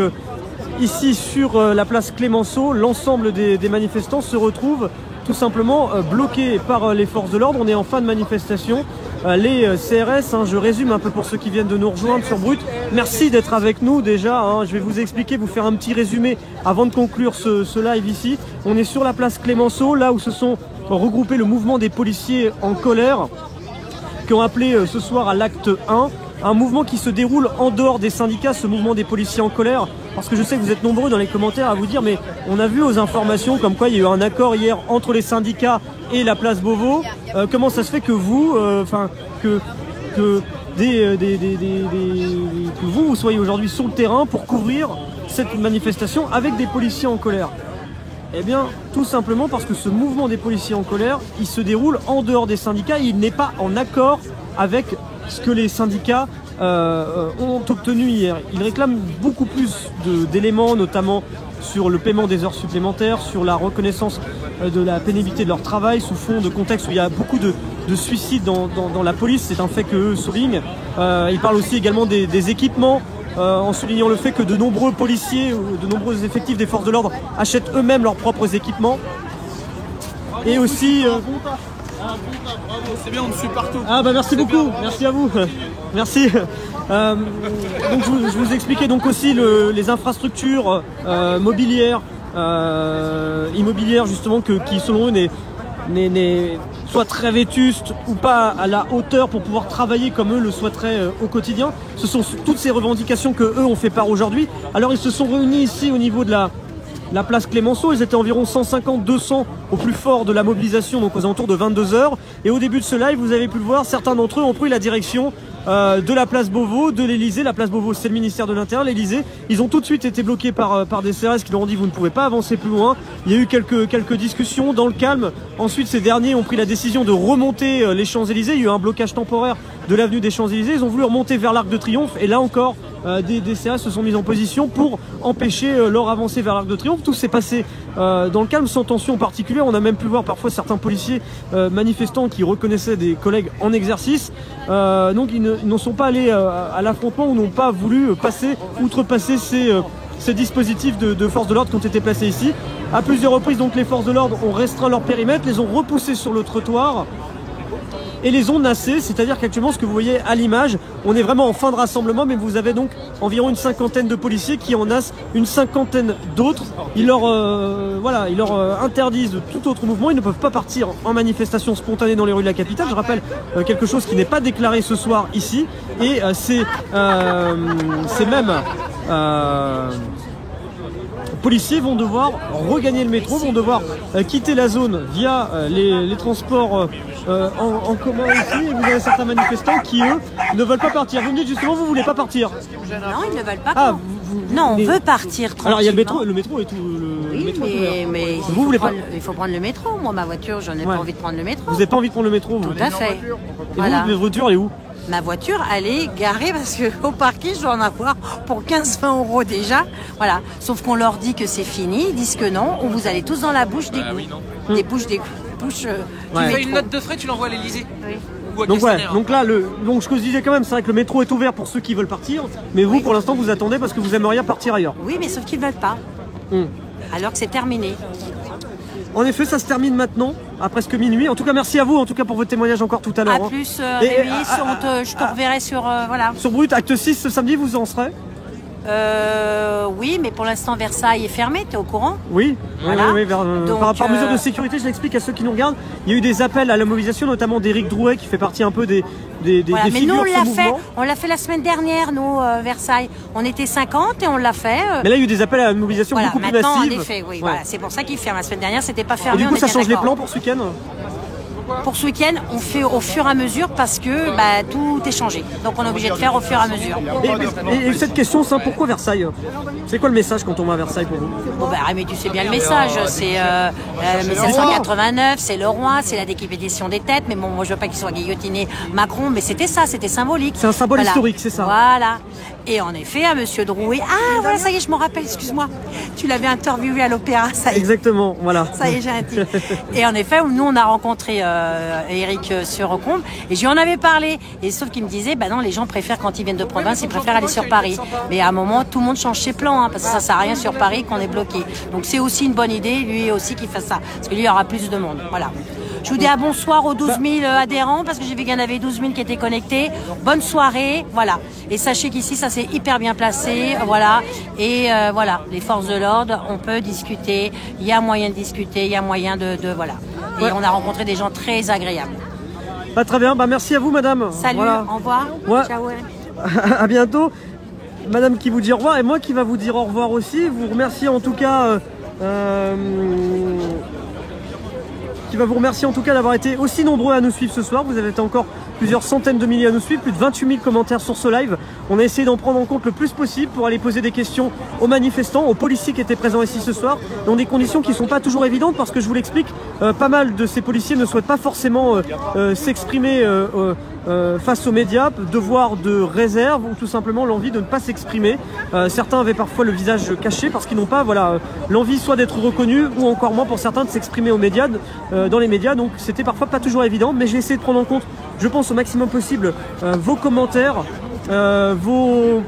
ici sur la place Clémenceau, l'ensemble des manifestants se retrouvent tout simplement bloqués par les forces de l'ordre. On est en fin de manifestation. Les CRS, je résume un peu pour ceux qui viennent de nous rejoindre sur Brut. Merci d'être avec nous déjà. Je vais vous expliquer, vous faire un petit résumé avant de conclure ce live ici. On est sur la place Clémenceau, là où se sont regroupés le mouvement des policiers en colère, qui ont appelé ce soir à l'acte 1. Un mouvement qui se déroule en dehors des syndicats, ce mouvement des policiers en colère, parce que je sais que vous êtes nombreux dans les commentaires à vous dire mais on a vu aux informations comme quoi il y a eu un accord hier entre les syndicats et la place Beauvau. Comment ça se fait que vous, que vous soyez aujourd'hui sur le terrain pour couvrir cette manifestation avec des policiers en colère? Eh bien, tout simplement parce que ce mouvement des policiers en colère, il se déroule en dehors des syndicats et il n'est pas en accord avec ce que les syndicats ont obtenu hier. Ils réclament beaucoup plus d'éléments, notamment sur le paiement des heures supplémentaires, sur la reconnaissance de la pénibilité de leur travail, sous fond de contexte où il y a beaucoup de suicides dans la police, c'est un fait qu'eux soulignent. Ils parlent aussi également des équipements, en soulignant le fait que de nombreux policiers, de nombreux effectifs des forces de l'ordre achètent eux-mêmes leurs propres équipements. Et aussi... C'est bien, on te suit partout. Ah bah merci beaucoup, merci à vous. Merci. Donc je vous expliquais donc aussi les infrastructures mobilières, immobilières justement qui selon eux n'est soit très vétustes ou pas à la hauteur pour pouvoir travailler comme eux le souhaiteraient au quotidien. Ce sont toutes ces revendications que eux ont fait part aujourd'hui. Alors ils se sont réunis ici au niveau de la place Clémenceau. Ils étaient environ 150-200 au plus fort de la mobilisation, donc aux alentours de 22 h. Et au début de ce live, vous avez pu le voir, certains d'entre eux ont pris la direction de la place Beauvau, de l'Elysée. La place Beauvau, c'est le ministère de l'Intérieur. L'Elysée, ils ont tout de suite été bloqués par des CRS qui leur ont dit vous ne pouvez pas avancer plus loin. Il y a eu quelques discussions dans le calme. Ensuite, ces derniers ont pris la décision de remonter les Champs-Élysées. Il y a eu un blocage temporaire de l'avenue des Champs-Élysées. Ils ont voulu remonter vers l'Arc de Triomphe. Et là encore, des CRS se sont mis en position pour empêcher leur avancée vers l'Arc de Triomphe. Tout s'est passé dans le calme, sans tension particulière. On a même pu voir parfois certains policiers manifestants qui reconnaissaient des collègues en exercice. Donc ils n'en sont pas allés à l'affrontement ou n'ont pas voulu outrepasser ces dispositifs de forces de l'ordre qui ont été placés ici. À plusieurs reprises, donc les forces de l'ordre ont restreint leur périmètre, les ont repoussés sur le trottoir et les ont nassés, c'est-à-dire qu'actuellement, ce que vous voyez à l'image, on est vraiment en fin de rassemblement, mais vous avez donc environ une cinquantaine de policiers qui en nassent une cinquantaine d'autres. Ils leur interdisent tout autre mouvement, ils ne peuvent pas partir en manifestation spontanée dans les rues de la capitale. Je rappelle quelque chose qui n'est pas déclaré ce soir ici, et c'est même... policiers vont devoir regagner le métro, vont devoir quitter la zone via les transports en commun ici. Et vous avez certains manifestants qui, eux, ne veulent pas partir. Vous me dites justement, vous ne voulez pas partir? Non, ils ne veulent pas. Non, on veut partir tranquillement. Alors il y a le métro et tout. Oui, mais vous voulez pas? Il faut prendre le métro. Moi, ma voiture, j'en ai pas envie de prendre le métro. Vous n'avez pas envie de prendre le métro? Tout à fait. Et voilà. votre voiture, elle est où? Ma voiture, elle est garée parce qu'au parking, je dois en avoir pour 15-20 € déjà. Voilà. Sauf qu'on leur dit que c'est fini. Ils disent que non. On vous allez tous dans la bouche des bouches des bouches. Tu fais une note de frais, tu l'envoies à l'Elysée. Oui. Donc là, ce que je disais quand même, c'est vrai que le métro est ouvert pour ceux qui veulent partir. Mais vous, pour l'instant, vous attendez parce que vous aimeriez partir ailleurs. Oui, mais sauf qu'ils ne veulent pas. Alors que c'est terminé. En effet, ça se termine maintenant, à presque minuit. En tout cas, merci à vous pour votre témoignage encore tout à l'heure. A plus, Rémi, je te reverrai sur... voilà. Sur Brut, acte 6, ce samedi, vous en serez? Oui, mais pour l'instant, Versailles est fermé, tu es au courant? Oui, voilà. oui, par mesure de sécurité, je l'explique à ceux qui nous regardent. Il y a eu des appels à la mobilisation, notamment d'Éric Drouet, qui fait partie un peu des voilà, mais figures nous, on l'a fait la semaine dernière, nous, Versailles. On était 50 et on l'a fait. Mais là, il y a eu des appels à la mobilisation beaucoup plus massive. En effet, oui, voilà, c'est pour ça qu'il ferme. La semaine dernière, c'était pas fermé. Et du coup, ça change les plans pour ce week-end? Pour ce week-end, on fait au fur et à mesure parce que tout est changé. Donc on est obligé de faire au fur et à mesure. Et cette question, c'est pourquoi Versailles? C'est quoi le message quand on va à Versailles pour vous? Bon mais tu sais bien le message, c'est 1789, c'est le roi, c'est la décapitation des têtes, mais bon, moi je veux pas qu'il soit guillotiné Macron, mais c'était ça, c'était symbolique. C'est un symbole historique, c'est ça. Voilà. Et en effet, à Monsieur Drouet, ah voilà, ça y est, je m'en rappelle, excuse-moi, tu l'avais interviewé à l'Opéra, ça y est. Exactement, voilà. Ça y est, j'ai un titre. Et en effet, nous, on a rencontré Éric Sirecombe, et je lui en avais parlé. Et sauf qu'il me disait, bah non, les gens préfèrent, quand ils viennent de province, ils préfèrent aller sur Paris. Mais à un moment, tout le monde change ses plans, hein, parce que ça sert à rien sur Paris qu'on est bloqué. Donc c'est aussi une bonne idée, lui aussi, qu'il fasse ça. Parce que lui, il y aura plus de monde. Voilà. Je vous dis un bonsoir aux 12 000 adhérents, parce que j'ai vu qu'il y en avait 12 000 qui étaient connectés. Bonne soirée, voilà. Et sachez qu'ici, ça s'est hyper bien placé, voilà. Et voilà, les forces de l'ordre, on peut discuter. Il y a moyen de discuter, il y a moyen de voilà. Et on a rencontré des gens très agréables. Bah, très bien, bah, merci à vous, madame. Salut, voilà. au revoir. Ouais. Ciao. Ouais. À bientôt. Madame qui vous dit au revoir, et moi qui va vous dire au revoir aussi. Vous remercier en tout cas... qui va vous remercier en tout cas d'avoir été aussi nombreux à nous suivre ce soir. Vous avez été encore plusieurs centaines de milliers à nous suivre, plus de 28 000 commentaires sur ce live. On a essayé d'en prendre en compte le plus possible pour aller poser des questions aux manifestants, aux policiers qui étaient présents ici ce soir, dans des conditions qui ne sont pas toujours évidentes, parce que je vous l'explique, pas mal de ces policiers ne souhaitent pas forcément s'exprimer face aux médias, devoir de réserve ou tout simplement l'envie de ne pas s'exprimer. Certains avaient parfois le visage caché parce qu'ils n'ont pas l'envie soit d'être reconnus ou encore moins pour certains de s'exprimer aux médias, dans les médias. Donc c'était parfois pas toujours évident, mais j'ai essayé de prendre en compte, je pense au maximum possible, vos commentaires, vos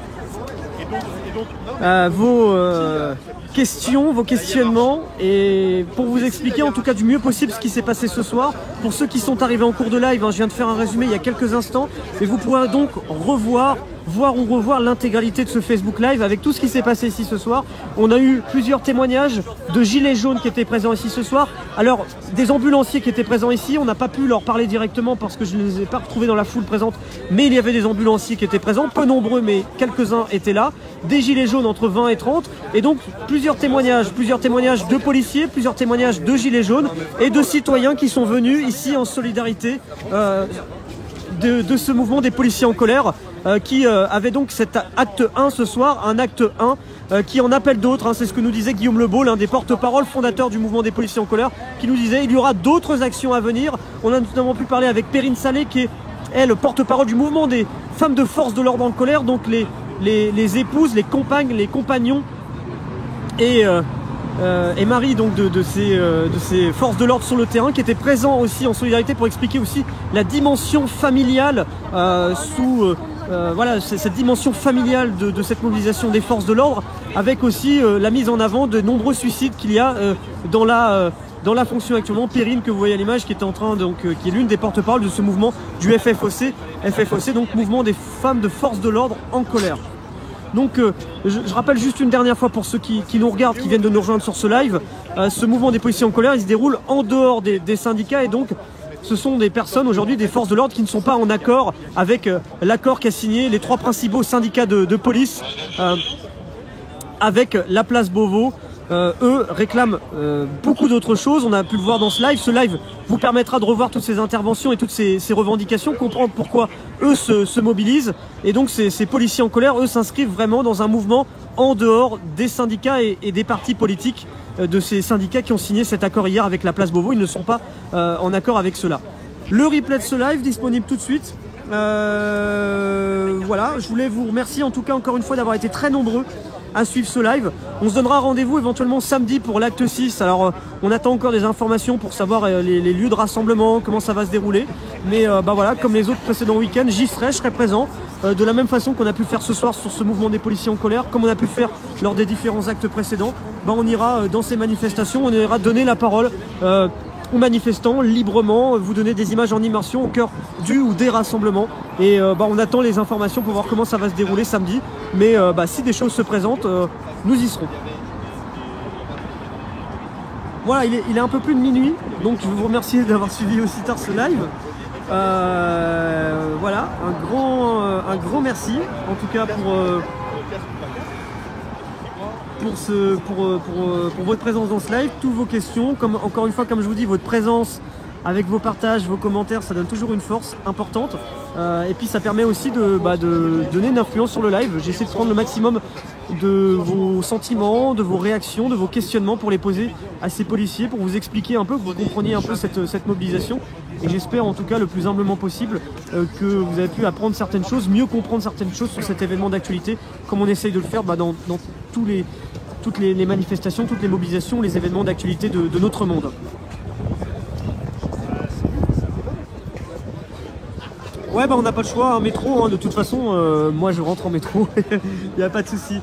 questions, vos questionnements, et pour vous expliquer en tout cas du mieux possible ce qui s'est passé ce soir. Pour ceux qui sont arrivés en cours de live, je viens de faire un résumé il y a quelques instants, et vous pourrez donc voir ou revoir l'intégralité de ce Facebook Live avec tout ce qui s'est passé ici ce soir. On a eu plusieurs témoignages de gilets jaunes qui étaient présents ici ce soir. Alors, des ambulanciers qui étaient présents ici, on n'a pas pu leur parler directement parce que je ne les ai pas retrouvés dans la foule présente, mais il y avait des ambulanciers qui étaient présents, peu nombreux, mais quelques-uns étaient là. Des gilets jaunes entre 20 et 30, et donc plusieurs témoignages de policiers, plusieurs témoignages de gilets jaunes et de citoyens qui sont venus ici en solidarité de ce mouvement des policiers en colère, qui avait donc cet acte 1 ce soir, un acte 1 qui en appelle d'autres, hein. C'est ce que nous disait Guillaume Lebeau, l'un des porte-parole fondateurs du mouvement des policiers en colère, qui nous disait il y aura d'autres actions à venir. On a notamment pu parler avec Perrine Salé, qui est elle porte-parole du mouvement des femmes de force de l'ordre en colère, donc les épouses, les compagnes, les compagnons et Marie donc de ces forces de l'ordre sur le terrain, qui étaient présents aussi en solidarité pour expliquer aussi la dimension familiale voilà, cette dimension familiale de cette mobilisation des forces de l'ordre, avec aussi la mise en avant de nombreux suicides qu'il y a dans la fonction actuellement. Perrine, que vous voyez à l'image, qui est en train qui est l'une des porte-paroles de ce mouvement du FFOC, donc mouvement des femmes de forces de l'ordre en colère. Donc je rappelle juste une dernière fois pour ceux qui nous regardent, qui viennent de nous rejoindre sur ce live, ce mouvement des policiers en colère, il se déroule en dehors des syndicats, et donc ce sont des personnes aujourd'hui, des forces de l'ordre, qui ne sont pas en accord avec l'accord qu'a signé les trois principaux syndicats de police avec la place Beauvau. Eux réclament beaucoup d'autres choses. On a pu le voir dans ce live. Ce live vous permettra de revoir toutes ces interventions et toutes ces revendications, comprendre pourquoi eux se mobilisent. Et donc ces policiers en colère, eux, s'inscrivent vraiment dans un mouvement en dehors des syndicats et des partis politiques de ces syndicats qui ont signé cet accord hier avec la place Beauvau. Ils ne sont pas en accord avec cela. Le replay de ce live disponible tout de suite. Voilà, je voulais vous remercier en tout cas encore une fois d'avoir été très nombreux à suivre ce live. On se donnera rendez-vous éventuellement samedi pour l'acte 6. Alors on attend encore des informations pour savoir les lieux de rassemblement, comment ça va se dérouler. Mais voilà, comme les autres précédents week-ends, je serai présent. De la même façon qu'on a pu faire ce soir sur ce mouvement des policiers en colère, comme on a pu faire lors des différents actes précédents, on ira dans ces manifestations, on ira donner la parole aux manifestants librement, vous donner des images en immersion au cœur du ou des rassemblements. Et on attend les informations pour voir comment ça va se dérouler samedi. Mais si des choses se présentent, nous y serons. Voilà, il est un peu plus de minuit, donc je vous remercie d'avoir suivi aussi tard ce live. Voilà, un grand merci en tout cas pour votre présence dans ce live, toutes vos questions, encore une fois, comme je vous dis, votre présence avec vos partages, vos commentaires, ça donne toujours une force importante. Et puis ça permet aussi de donner une influence sur le live. J'essaie de prendre le maximum de vos sentiments, de vos réactions, de vos questionnements pour les poser à ces policiers, pour vous expliquer un peu, que vous compreniez un peu cette mobilisation. Et j'espère en tout cas le plus humblement possible que vous avez pu apprendre certaines choses, mieux comprendre certaines choses sur cet événement d'actualité, comme on essaye de le faire dans toutes les manifestations, toutes les mobilisations, les événements d'actualité de notre monde. Ouais, bah on n'a pas le choix, un métro, hein, de toute façon, moi je rentre en métro, il n'y a pas de souci.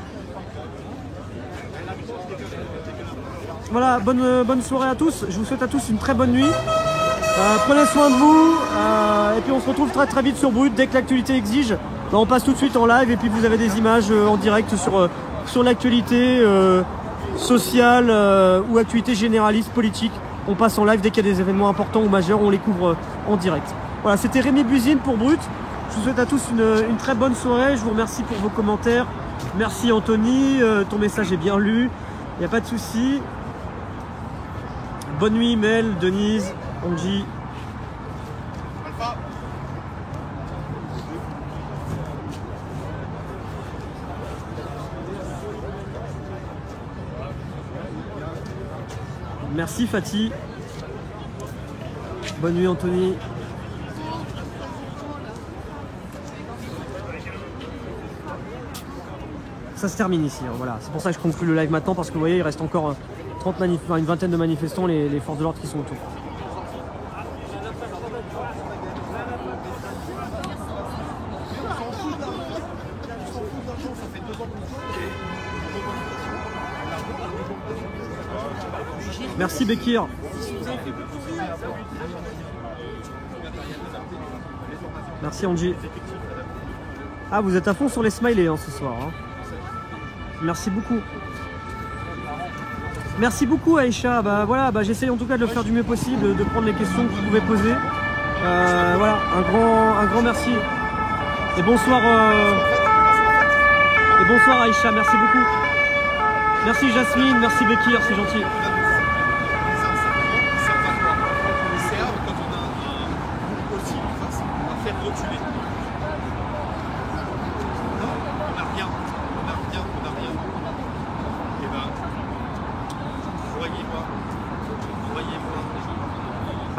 Voilà, bonne soirée à tous, je vous souhaite à tous une très bonne nuit. Prenez soin de vous, et puis on se retrouve très très vite sur Brut, dès que l'actualité exige. Bah, on passe tout de suite en live, et puis vous avez des images en direct sur l'actualité sociale ou actualité généraliste, politique. On passe en live dès qu'il y a des événements importants ou majeurs, on les couvre en direct. Voilà, c'était Rémi Buzine pour Brut. Je vous souhaite à tous une très bonne soirée. Je vous remercie pour vos commentaires. Merci Anthony, ton message est bien lu. Il n'y a pas de souci. Bonne nuit Mel, Denise, Angie. Merci Fatih. Bonne nuit Anthony. Ça se termine ici, hein, voilà. C'est pour ça que je conclue le live maintenant, parce que vous voyez, il reste encore une vingtaine de manifestants, les forces de l'ordre qui sont autour. Merci Bekir. Merci Angie. Ah, vous êtes à fond sur les smileys hein, ce soir. Hein. Merci beaucoup. Merci beaucoup Aïcha. Bah voilà, j'essaye en tout cas de le faire du mieux possible, de prendre les questions que vous pouvez poser. Voilà, un grand merci. Et bonsoir Aïcha, merci beaucoup. Merci Jasmine, merci Bekir, c'est gentil.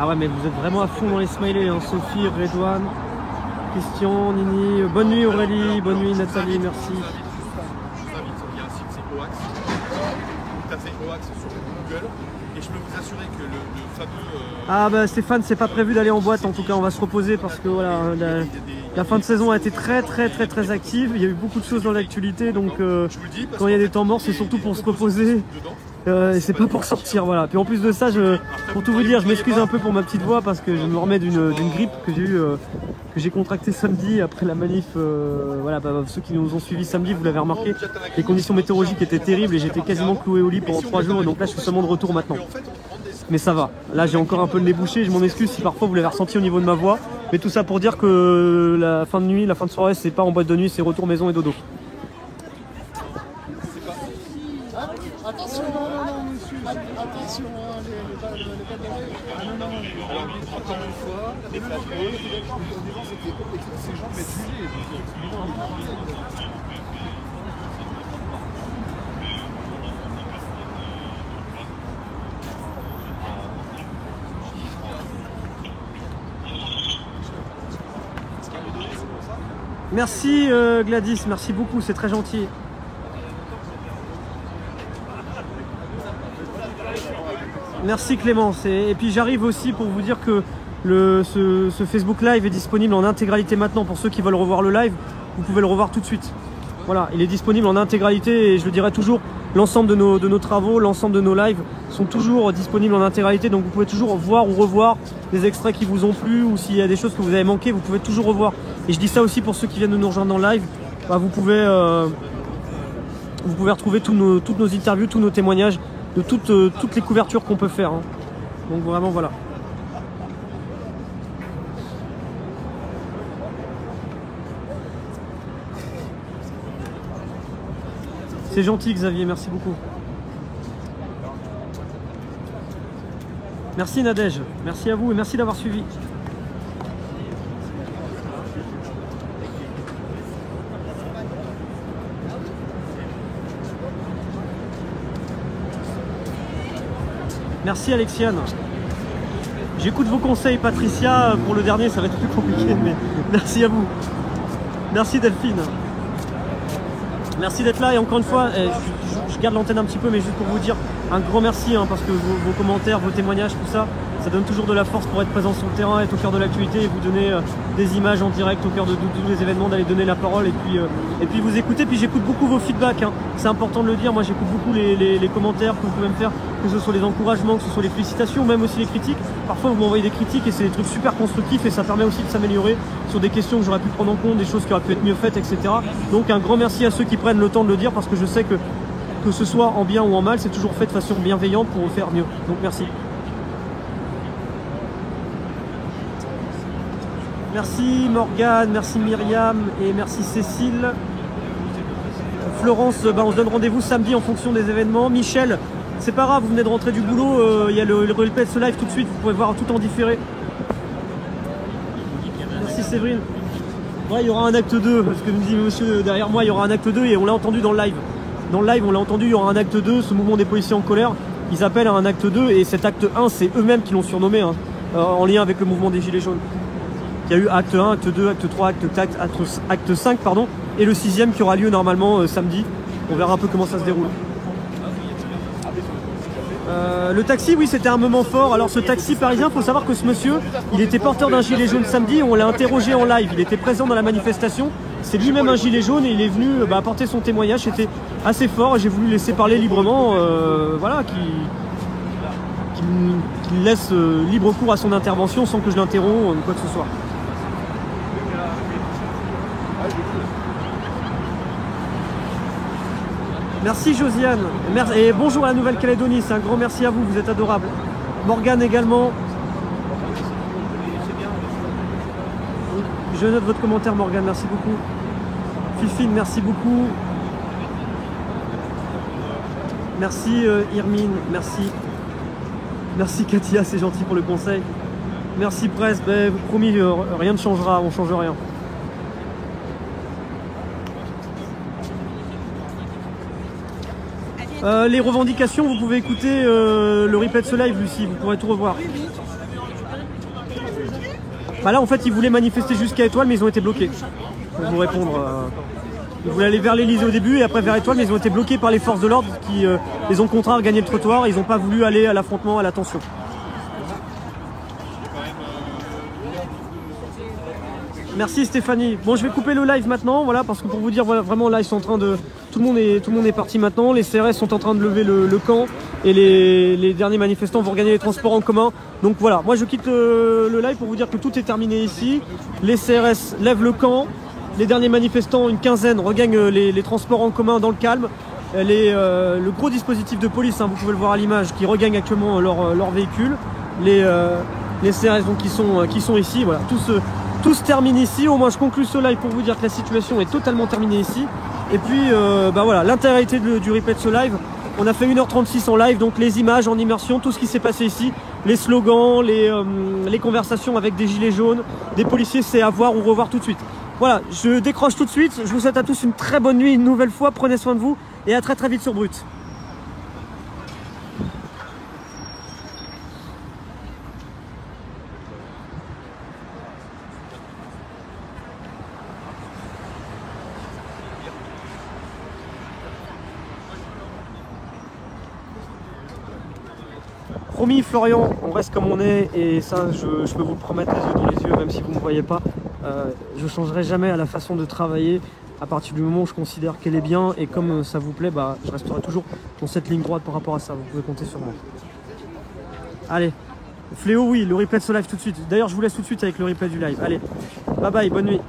Ah ouais, mais vous êtes vraiment à fond dans les smileys, hein. Sophie, Redouane, Christian, Nini. Bonne nuit Aurélie, bonne nuit Nathalie, merci. Je vous invite, il y a un site, c'est OAX. Vous tapez OAX sur Google et je peux vous assurer que le fameux... Ah bah Stéphane, c'est pas prévu d'aller en boîte, en tout cas on va se reposer parce que voilà, la fin de saison a été très active. Il y a eu beaucoup de choses dans l'actualité, donc quand il y a des temps morts, c'est surtout pour se reposer. Et c'est pas pour sortir, voilà. Puis en plus de ça, pour tout vous dire, je m'excuse un peu pour ma petite voix parce que je me remets d'une grippe que j'ai eu, que j'ai contractée samedi après la manif. Voilà, ceux qui nous ont suivis samedi, vous l'avez remarqué, les conditions météorologiques étaient terribles et j'étais quasiment cloué au lit pendant 3 jours. Et donc là, je suis seulement de retour maintenant. Mais ça va. Là, j'ai encore un peu le nez bouché. Je m'en excuse si parfois vous l'avez ressenti au niveau de ma voix. Mais tout ça pour dire que la fin de nuit, la fin de soirée, c'est pas en boîte de nuit, c'est retour maison et dodo. Attention, attention, encore une fois, les plateaux, ces gens mettent du lait. Merci Gladys, merci beaucoup, c'est très gentil. Merci Clémence. Et puis j'arrive aussi pour vous dire que ce Facebook Live est disponible en intégralité maintenant. Pour ceux qui veulent revoir le live, vous pouvez le revoir tout de suite. Voilà, il est disponible en intégralité et je le dirai toujours, l'ensemble de nos travaux, l'ensemble de nos lives sont toujours disponibles en intégralité. Donc vous pouvez toujours voir ou revoir des extraits qui vous ont plu ou s'il y a des choses que vous avez manquées, vous pouvez toujours revoir. Et je dis ça aussi pour ceux qui viennent de nous rejoindre en live. Vous pouvez retrouver toutes nos interviews, tous nos témoignages de toutes les couvertures qu'on peut faire. Hein. Donc vraiment voilà. C'est gentil Xavier, merci beaucoup. Merci Nadège, merci à vous et merci d'avoir suivi. Merci Alexiane. J'écoute vos conseils Patricia, pour le dernier ça va être plus compliqué, mais merci à vous. Merci Delphine. Merci d'être là et encore une fois, je garde l'antenne un petit peu mais juste pour vous dire un grand merci parce que vos commentaires, vos témoignages, tout ça, ça donne toujours de la force pour être présent sur le terrain, être au cœur de l'actualité et vous donner des images en direct au cœur de tous les événements, d'aller donner la parole et puis vous écouter. Puis j'écoute beaucoup vos feedbacks, c'est important de le dire, moi j'écoute beaucoup les commentaires que vous pouvez me faire, que ce soit les encouragements, que ce soit les félicitations, même aussi les critiques. Parfois vous m'envoyez des critiques et c'est des trucs super constructifs et ça permet aussi de s'améliorer sur des questions que j'aurais pu prendre en compte, des choses qui auraient pu être mieux faites, etc. Donc un grand merci à ceux qui prennent le temps de le dire parce que je sais que ce soit en bien ou en mal, c'est toujours fait de façon bienveillante pour faire mieux. Donc merci. Merci Morgane, merci Myriam et merci Cécile. Florence, on se donne rendez-vous samedi en fonction des événements. Michel, c'est pas grave, vous venez de rentrer du boulot, il y a le replay de ce live tout de suite, vous pouvez voir tout en différé. Merci Séverine. Ouais, il y aura un acte 2, parce que me dit monsieur derrière moi, il y aura un acte 2 et on l'a entendu dans le live. Dans le live, on l'a entendu, il y aura un acte 2, ce mouvement des policiers en colère, ils appellent à un acte 2 et cet acte 1, c'est eux-mêmes qui l'ont surnommé, en lien avec le mouvement des Gilets jaunes. Il y a eu acte 1, acte 2, acte 3, acte 5, pardon, et le 6e qui aura lieu normalement samedi. On verra un peu comment ça se déroule. Le taxi, oui, c'était un moment fort. Alors ce taxi parisien, il faut savoir que ce monsieur, il était porteur d'un gilet jaune samedi, on l'a interrogé en live, il était présent dans la manifestation. C'est lui-même un gilet jaune et il est venu apporter son témoignage, c'était assez fort et j'ai voulu laisser parler librement, voilà, qu'il laisse libre cours à son intervention sans que je l'interromps ou quoi que ce soit. Merci Josiane, et bonjour à la Nouvelle-Calédonie, c'est un grand merci à vous, vous êtes adorables. Morgane également. Je note votre commentaire Morgane, merci beaucoup. Fifine, merci beaucoup. Merci Irmine, merci. Merci Katia, c'est gentil pour le conseil. Merci Presse, promis, rien ne changera, on ne change rien. Les revendications, vous pouvez écouter le replay de ce live, Lucie, vous pourrez tout revoir. Bah là, en fait, ils voulaient manifester jusqu'à Étoile, mais ils ont été bloqués. Pour vous répondre, ils voulaient aller vers l'Elysée au début et après vers Étoile, mais ils ont été bloqués par les forces de l'ordre qui les ont contraints à gagner le trottoir. Ils n'ont pas voulu aller à l'affrontement, à la tension. Merci Stéphanie. Bon, je vais couper le live maintenant, voilà, parce que pour vous dire, voilà, vraiment là, ils sont en train de, tout le monde est parti maintenant. Les CRS sont en train de lever le camp et les derniers manifestants vont regagner les transports en commun. Donc voilà, moi je quitte le live pour vous dire que tout est terminé ici. Les CRS lèvent le camp, les derniers manifestants, une quinzaine, regagnent les transports en commun dans le calme. Le gros dispositif de police, vous pouvez le voir à l'image, qui regagne actuellement leur véhicule. Les CRS donc, qui sont ici, voilà, tout se termine ici. Au moins je conclue ce live pour vous dire que la situation est totalement terminée ici. Et puis voilà, l'intégralité du replay de ce live, on a fait 1h36 en live, donc les images en immersion, tout ce qui s'est passé ici, les slogans, les conversations avec des gilets jaunes, des policiers, c'est à voir ou revoir tout de suite. Voilà, je décroche tout de suite, je vous souhaite à tous une très bonne nuit une nouvelle fois, prenez soin de vous et à très très vite sur Brut. Promis Florian, on reste comme on est et ça je peux vous le promettre les yeux dans les yeux même si vous ne me voyez pas. Je ne changerai jamais à la façon de travailler à partir du moment où je considère qu'elle est bien et comme ça vous plaît, je resterai toujours dans cette ligne droite par rapport à ça, vous pouvez compter sur moi. Allez, Fléau oui, le replay de ce live tout de suite. D'ailleurs je vous laisse tout de suite avec le replay du live. Allez, bye bye, bonne nuit.